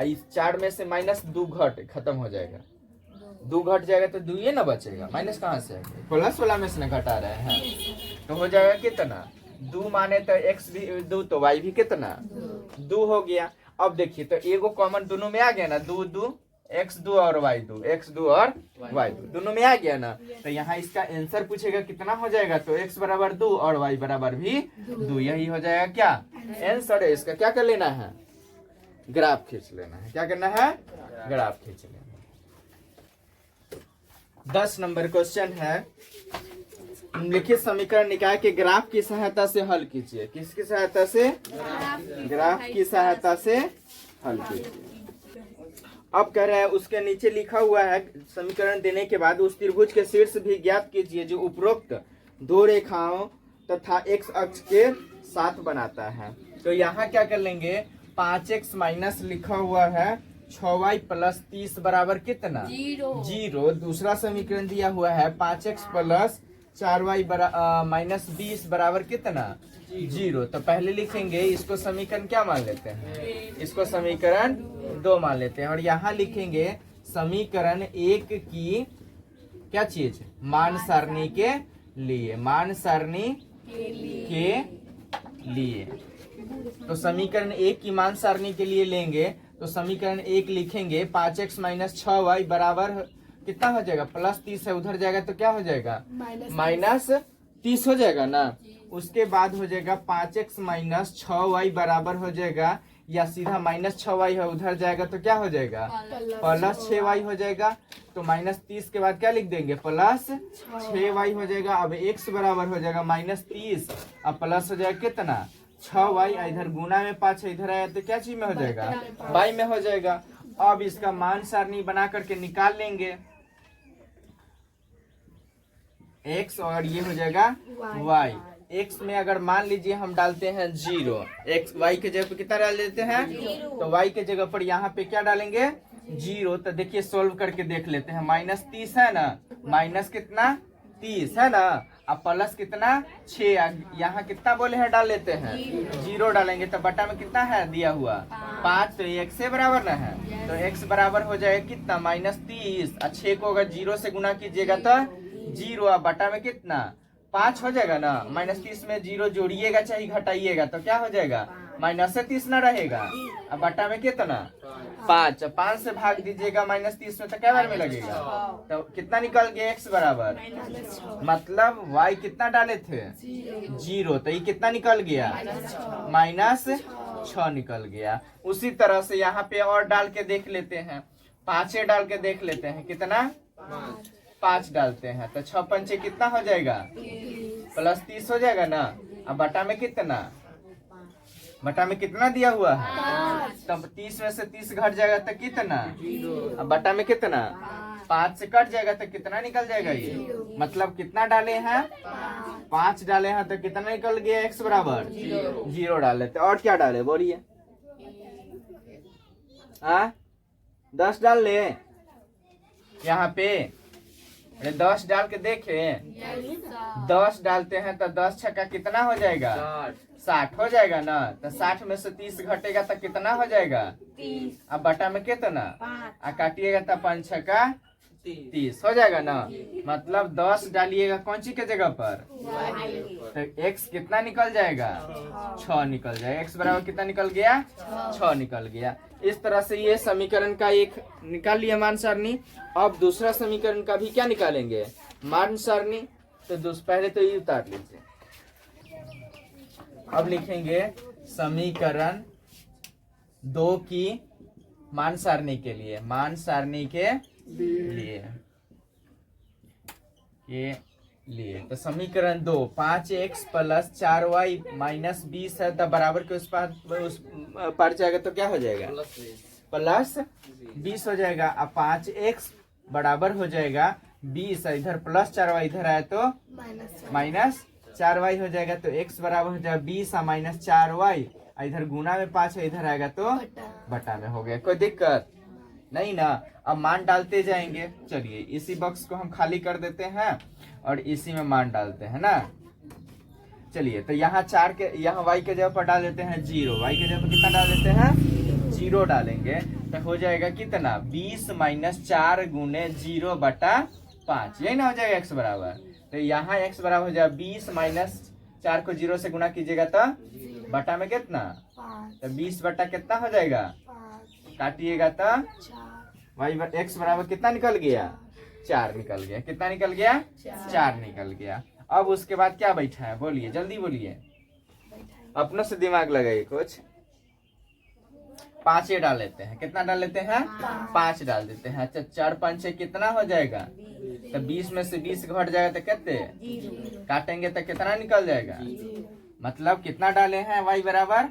इस 4 में से -2 घट खत्म हो जाएगा, 2 घट जाएगा तो 2 ये ना बचेगा, माइनस कहाँ से प्लस वाला में से ना घटा रहे हैं। तो हो जाएगा कितना 2 माने तो x भी 2 तो y भी कितना 2 हो गया। अब देखिए तो एगो कॉमन दोनों में आ गया ना, 2 x 2 और y 2, x 2 और y 2 दोनों में आ गया ना। तो यहाँ इसका आंसर पूछेगा कितना हो जाएगा तो x बराबर 2 और y बराबर भी 2, यही हो जाएगा क्या आंसर है। इसका क्या कर लेना है ग्राफ खींच लेना है। क्या करना है ग्राफ खींच लेना है। 10 नंबर क्वेश्चन है, निम्नलिखित समीकरण निकाय के ग्राफ की सहायता से हल कीजिए। किसकी सहायता से ग्राफ की सहायता से हल कीजिए। अब कह रहा है उसके नीचे लिखा हुआ है समीकरण देने के बाद उस त्रिभुज के शीर्ष भी ज्ञात कीजिए जो उपरोक्त 2 रेखाओं तथा x अक्ष के साथ बनाता है। तो यहाँ क्या कर लेंगे 5x माइनस लिखा हुआ है 6y प्लस 30 बराबर कितना 0। दूसरा समीकरण दिया हुआ है 5x प्लस 4y माइनस 20 बराबर कितना 0। तो पहले लिखेंगे इसको समीकरण क्या मान लेते हैं, इसको समीकरण 2 मान लेते हैं। और यहाँ लिखेंगे समीकरण 1 की क्या चीज मान सारणी के लिए, मान सारणी के लिए। तो समीकरण 1 की मान सारणी के लिए लेंगे तो समीकरण 1 लिखेंगे 5x माइनस 6y बराबर कितना हो जाएगा, +30 है, उधर जाएगा तो क्या हो जाएगा, -30 हो जाएगा ना। उसके बाद हो जाएगा 5x माइनस 6y बराबर हो जाएगा, या सीधा -6y है, उधर जाएगा तो क्या हो जाएगा, +6y हो जाएगा। तो -30 के बाद क्या लिख देंगे, +6y हो जाएगा। अब x बराबर हो जाएगा -30, अब प्लस हो जाएगा कितना, 6y, इधर गुना में 5 है, इधर आया तो क्या चीज में हो जाएगा, y में हो जाएगा। अब इसका मान सारणी बना करके निकाल लेंगे, x और ये हो जाएगा y। x में अगर मान लीजिए हम डालते हैं 0, x y के जगह पे कितना डाल देते हैं, तो y के जगह पर यहाँ पे क्या डालेंगे, 0। तो देखिए सोल्व करके देख लेते हैं, -30 है ना, माइनस कितना 30 है ना, अब प्लस कितना 6, यहाँ कितना बोले हैं डाल लेते हैं, 0 डालेंगे तो बटा में कितना है दिया हुआ 5, तो ये x से बराबर ना है, तो x बराबर हो जाएगा कितना, -30, और 6 को अगर 0 से गुना कीजिएगा तो 0, अब बटा में कितना 5 हो जाएगा ना। -30 में 0 जोड़िएगा चाहे घटाइएगा तो क्या हो जाएगा, माइनस से 30 ना रहेगा, अब बटा में कितना 5, 5 से भाग दीजिएगा -30 में तो क्या बार में लगेगा, तो कितना निकल गया x बराबर, मतलब y कितना डाले थे 0, तो ये कितना निकल गया -6 निकल गया। उसी तरह से यहाँ पे और डाल के देख लेते हैं, 5 डाल के देख लेते हैं, कितना 5 डालते हैं तो 6 पंचे कितना हो जाएगा, +30 हो जाएगा ना। अब बटा में कितना दिया हुआ है, तब 30 में से 30 घट जाएगा तो कितना, अब बटा में कितना 5 से कट जाएगा तो कितना निकल जाएगा, ये मतलब कितना डाले हैं 5 डाले हैं तो कितना निकल गया, x बराबर 0 डाले। तो और क्या डाले बोलिए, 10 डाल ले, यहाँ पे 10 डाल के देखे, 10 डालते हैं तो 10 छक्का कितना हो जाएगा, 60 हो जाएगा ना। तो 60 में से 30 घटेगा तो कितना हो जाएगा, 30, अब बटा में कितना, काटिएगा तो 5 छक्का 30 हो जाएगा ना। मतलब 10 डालिएगा कौन सी के जगह पर, तो x कितना निकल जाएगा, 6 निकल जाएगा। x बराबर कितना निकल गया, 6 निकल गया। इस तरह से ये समीकरण का एक निकाल लिया मान सारणी। अब दूसरा समीकरण का भी क्या निकालेंगे, मान सारणी। तो पहले तो ये उतार लीजिए। अब लिखेंगे समीकरण 2 की मान सारणी के लिए, मान सारणी के लिए तो समीकरण 2 5x + 4y - 20 है, तब बराबर के उस पार जाएगा तो क्या हो जाएगा, +20 हो जाएगा। अब 5x बराबर हो जाएगा 20, इधर +4y इधर आया तो -4y हो जाएगा। तो x बराबर हो जाएगा 20 - 4y, इधर गुना में 5 है, इधर आएगा तो बटा में हो गया। कोई दिक्कत नहीं ना। अब मान डालते जाएंगे। चलिए इसी बॉक्स को हम खाली कर देते हैं और इसी में मान डालते हैं ना। चलिए तो यहाँ 4 के यहाँ y के जगह पर डाल देते हैं 0, y के जगह पर कितना डाल देते हैं 0 डालेंगे तो हो जाएगा कितना 20 - 4 गुने 0 बटा 5, यही ना हो जाएगा x बराबर। तो यहाँ x बराबर हो जाएगा 20 - 4 को 0 से गुना कीजिएगा तो बटा में कितना, तो 20 बटा कितना हो जाएगा, काटिएगा तो x बराबर कितना निकल गया, 4 निकल गया। कितना निकल गया, 4 निकल गया। अब उसके बाद क्या बैठा है बोलिए, जल्दी बोलिए, अपनों से दिमाग लगाइए कुछ। 5 डाल लेते हैं, कितना डाल लेते हैं 5 डाल देते हैं। अच्छा 4 × 5 कितना हो जाएगा, तो 20 में से 20 घट जाएगा तो कितने, काटेंगे तो कितना निकल जाएगा, मतलब कितना डाले हैं y बराबर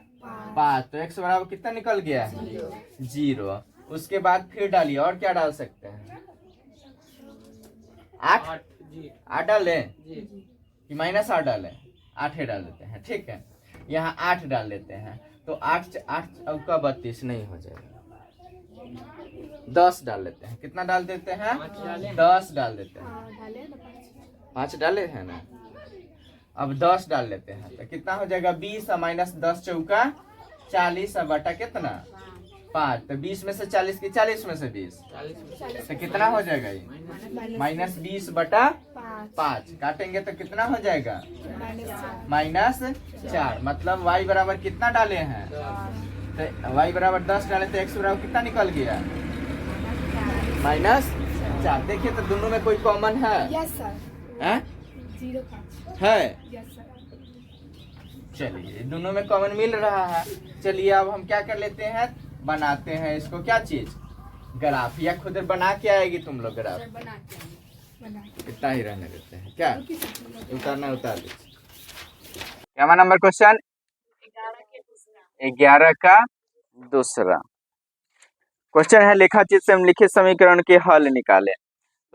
5, तो x बराबर कितना निकल गया है 0। उसके बाद फिर डालिए, और क्या डाल सकते हैं, 8 डाले कि -8 डाले, 8 डाल देते हैं, ठीक है। यहाँ 8 डाल देते हैं तो 8 का 32 नहीं हो जाएगा। 10 डाल लेते हैं, कितना डाल देते हैं 10 डाल देते हैं, 5 डाले हैं ना। अब 10 डाल लेते हैं तो कितना हो जाएगा 20 - 10 × 4 40, बटा कितना 5, तो 20 में से 40 की 40 में से 20, तो कितना हो जाएगा ये? -20/5 काटेंगे तो कितना हो जाएगा? -4। मतलब y बराबर कितना डाले हैं? तो y बराबर 10 डाले तो x बराबर कितना निकल गया? -4। देखिए तो दोनों में कोई कॉमन है? Yes sir. है? 0.5 है? Yes sir. चलिए दोनों में कॉमन मिल रहा है। चलिए अब हम क्या कर लेते हैं, बनाते हैं इसको, क्या चीज, ग्राफ, या खुद बना के आएगी तुम लोग ग्राफ? इतना ही रहने देते हैं क्या? उतारना उतार दीजिए। क्या नंबर क्वेश्चन? 11 का दूसरा क्वेश्चन है, लेखाचित्र से निम्नलिखित समीकरण के हल निकालें।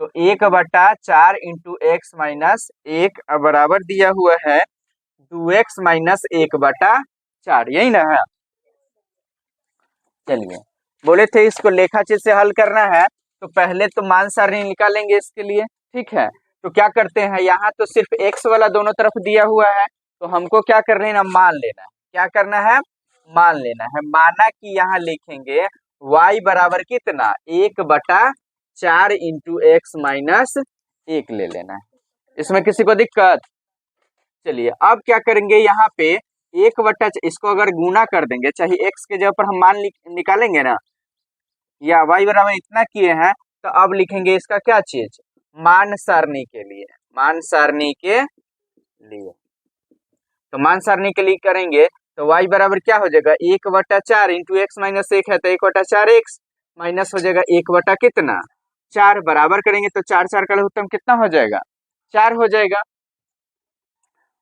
तो 1/4 इंटू एक्स माइनस 1 बराबर दिया हुआ है 2x माइनस 1/4, यही ना है? चलिए बोले थे इसको लेखाचित्र से हल करना है, तो पहले तो मान सारणी निकालेंगे इसके लिए, ठीक है? तो क्या करते हैं, यहाँ तो सिर्फ x वाला दोनों तरफ दिया हुआ है, तो हमको क्या कर लेना, मान लेना है। क्या करना है? मान लेना है। माना कि यहाँ लिखेंगे y बराबर कितना, 1/4 इंटू एक्स माइनस 1 ले लेना है। इसमें किसी को दिक्कत? चलिए अब क्या करेंगे, यहाँ पे 1/, इसको अगर गुना कर देंगे, चाहे x के जगह पर हम मान निकालेंगे ना, या y बराबर इतना किए हैं, तो अब लिखेंगे इसका क्या चीज, मान सारणी के लिए, मान सारणी के लिए। तो मान सारणी के लिए करेंगे तो y बराबर क्या हो जाएगा, 1/4 इंटू एक्स माइनस 1 है तो 1/4 एक्स माइनस हो जाएगा 1 कितना 4, बराबर करेंगे तो 4 का लघुत्तम कितना हो जाएगा, 4 हो जाएगा।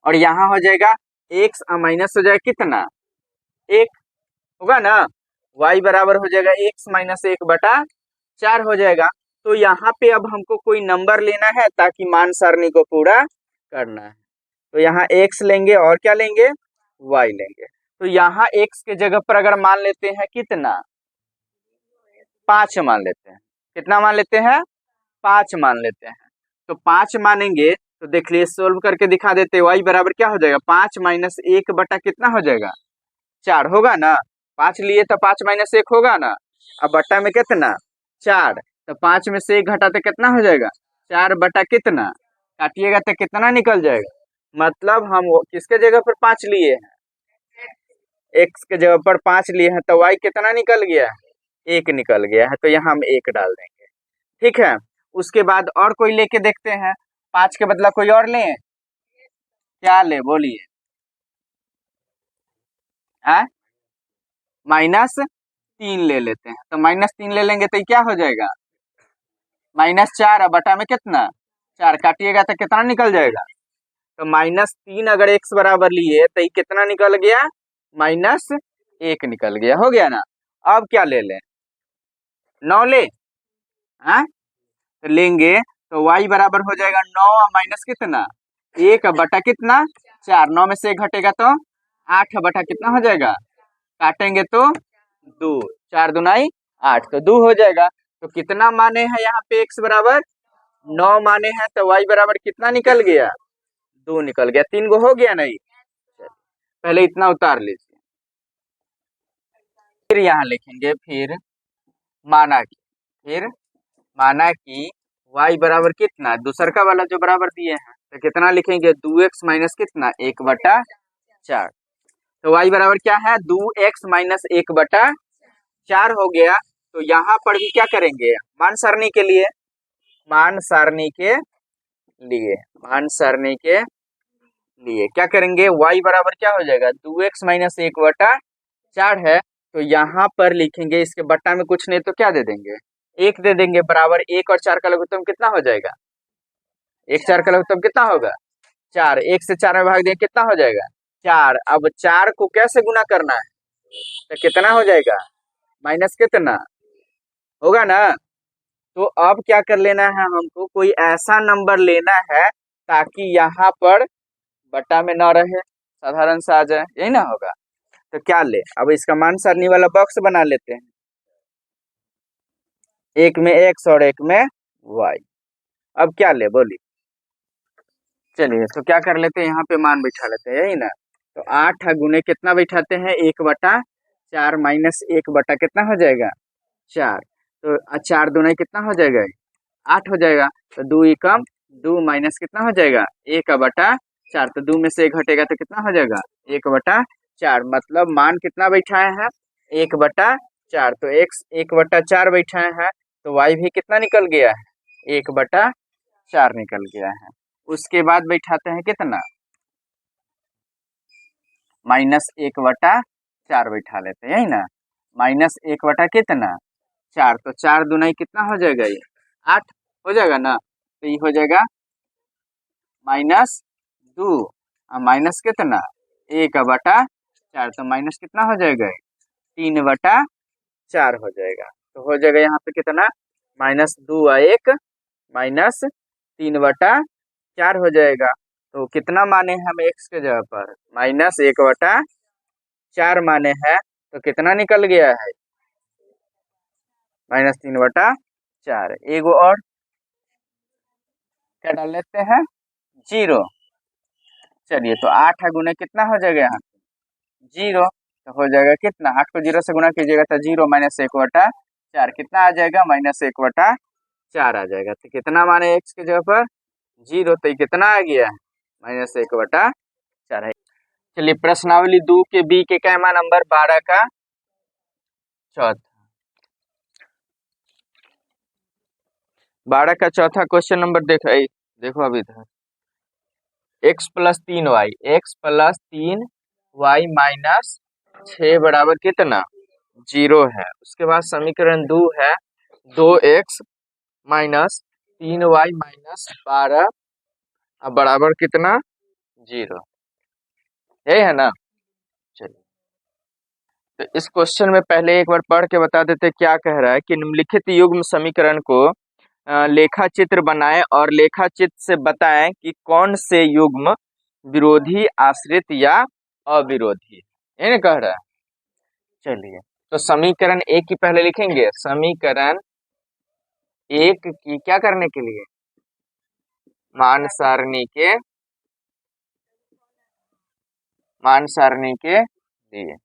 और यहाँ हो जाएगा x माइनस हो जाएगा कितना, 1 होगा ना, y बराबर हो जाएगा x माइनस 1/4 हो जाएगा। तो यहाँ पे अब हमको कोई नंबर लेना है ताकि मान सारणी को पूरा करना है। तो यहाँ x लेंगे और क्या लेंगे, y लेंगे। तो यहाँ x के जगह पर अगर मान लेते हैं कितना, 5 मान लेते हैं। कितना मान लेते हैं, 5 मान लेते हैं। तो 5 मानेंगे तो देख लिए, सोल्व करके दिखा देते, y बराबर क्या हो जाएगा, 5 माइनस 1 कितना हो जाएगा, 4 होगा ना। 5 लिए तो 5 माइनस 1 होगा ना। अब बट्टा में कितना, 4, तो 5 में से 1 घटाते कितना हो जाएगा, 4 कितना, काटिएगा तो कितना निकल जाएगा। मतलब हम किसके जगह पर 5 लिए हैं, x के जगह पर 5 लिए हैं, तो y कितना निकल गया है, 1 निकल गया है। तो यहाँ हम 1 डाल देंगे, ठीक है। उसके बाद और कोई लेके देखते हैं, 5 के बदला कोई और लें, क्या ले बोलिए, -3 ले लेते हैं। तो -3 ले लेंगे तो क्या हो जाएगा, -4 बटा में कितना 4, काटिएगा तो कितना निकल जाएगा। तो -3 अगर x बराबर लिए तो ये कितना निकल गया, -1 निकल गया, हो गया ना। अब क्या ले लें, 9 ले, तो लेंगे तो y बराबर हो जाएगा 9 माइनस कितना 1 बटा कितना 4, 9 में से 1 घटेगा तो 8 बटा कितना हो जाएगा, काटेंगे तो 2, 4 दूनाई 8, तो 2 हो जाएगा। तो कितना माने हैं यहाँ पे x बराबर 9 माने हैं, तो y बराबर कितना निकल गया, 2 निकल गया। 3 गो हो गया नहीं, पहले इतना उतार लीजिए, फिर यहाँ लिखेंगे, फिर माना कि y बराबर कितना, दूसरका वाला जो बराबर दिए हैं, तो कितना लिखेंगे 2x माइनस कितना 1/4। तो y बराबर क्या है, 2x माइनस 1/4 हो गया। तो यहाँ पर भी क्या करेंगे, मान सारणी के लिए, मान सारणी के लिए क्या करेंगे, y बराबर क्या हो जाएगा, 2x माइनस 1/4 है। तो यहाँ पर लिखेंगे, इसके बट्टा में कुछ नहीं तो क्या दे देंगे, 1 दे देंगे, बराबर 1 और 4 का लघुत्तम कितना हो जाएगा, 1 4 का लघुत्तम कितना होगा 4, 1 से 4 में भाग देंगे कितना हो जाएगा 4। अब 4 को कैसे गुना करना है, तो कितना हो जाएगा, माइनस कितना होगा ना। तो अब क्या कर लेना है, हमको कोई ऐसा नंबर लेना है ताकि यहाँ पर बट्टा में ना रहे, साधारण सा आ जाए, यही ना होगा। तो क्या ले, अब इसका मान सारणी वाला बॉक्स बना लेते हैं, एक में x और एक में y। अब क्या ले बोली, चलिए तो क्या कर लेते हैं, यहाँ पे मान बिठा लेते हैं, यही ना। तो 8 गुने कितना बिठाते हैं, 1/4, 4 माइनस 1 बटा कितना हो जाएगा 4। तो 4 दूना कितना हो जाएगा 8 हो जाएगा। तो 2 एकम 2 माइनस कितना हो जाएगा 1 बटा 4। तो 2 में से 1 घटेगा तो कितना हो जाएगा 1 बटा 4। मतलब मान कितना बैठाए हैं 1 बटा 4। तो x 1 बटा 4 बैठाए हैं तो y भी कितना निकल गया है 1 बटा 4 निकल गया है। उसके बाद बैठाते हैं कितना माइनस 1 बटा 4 बैठा लेते हैं, यही ना। माइनस 1 बटा कितना 4। तो 4 दूना कितना हो जाएगा ये 8 हो जाएगा ना। तो ये हो जाएगा -2 माइनस कितना 1 बटा 4। तो माइनस कितना हो जाएगा 3 बटा 4 हो जाएगा। तो हो जाएगा यहाँ पे कितना -2 और 1 -3 बटा 4 हो जाएगा। तो कितना माने हम x के जगह पर -1 बटा 4 माने हैं। तो कितना निकल गया है -3 बटा 4। एगो और क्या डाल लेते हैं 0। चलिए तो 8 गुना कितना हो जाएगा यहाँ 0। तो हो जाएगा कितना 8 को 0 से गुना कीजिएगा तो 0 -1 बटा 4 कितना आ जाएगा -1 बटा 4 आ जाएगा। तो कितना माने x के जगह पर 0। तो ये कितना आ गया है -1 बटा 4 है। चलिए प्रश्नावली 2 के बी के कैमा नंबर 12 का चौथा 12 का चौथा क्वेश्चन नंबर देखो अभी इधर x प्लस 3y माइनस 6 बराबर कितना 0 है। उसके बाद समीकरण 2 है 2x माइनस 3y माइनस 12 बराबर कितना 0, यही है ना। चलिए तो इस क्वेश्चन में पहले एक बार पढ़ के बता देते क्या कह रहा है कि निम्नलिखित युग्म समीकरण को लेखा चित्र बनाएं और लेखा चित्र से बताएं कि कौन से युग्म विरोधी आश्रित या अविरोधी है, ये कह रहा है। चलिए तो समीकरण 1 की पहले लिखेंगे। समीकरण 1 की क्या करने के लिए मान सारणी के लिए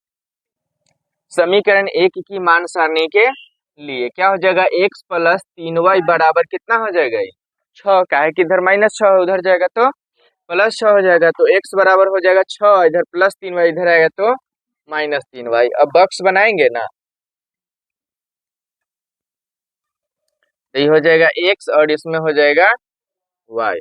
समीकरण 1 की मान सारणी के लिए क्या हो जाएगा x प्लस 3y बराबर कितना हो जाएगा 6 का है कि इधर -6 उधर जाएगा तो +6 हो जाएगा। तो x बराबर हो जाएगा 6 इधर +3y इधर आएगा तो -3y। अब बॉक्स बनाएंगे ना तो ये हो जाएगा x और इसमें हो जाएगा y।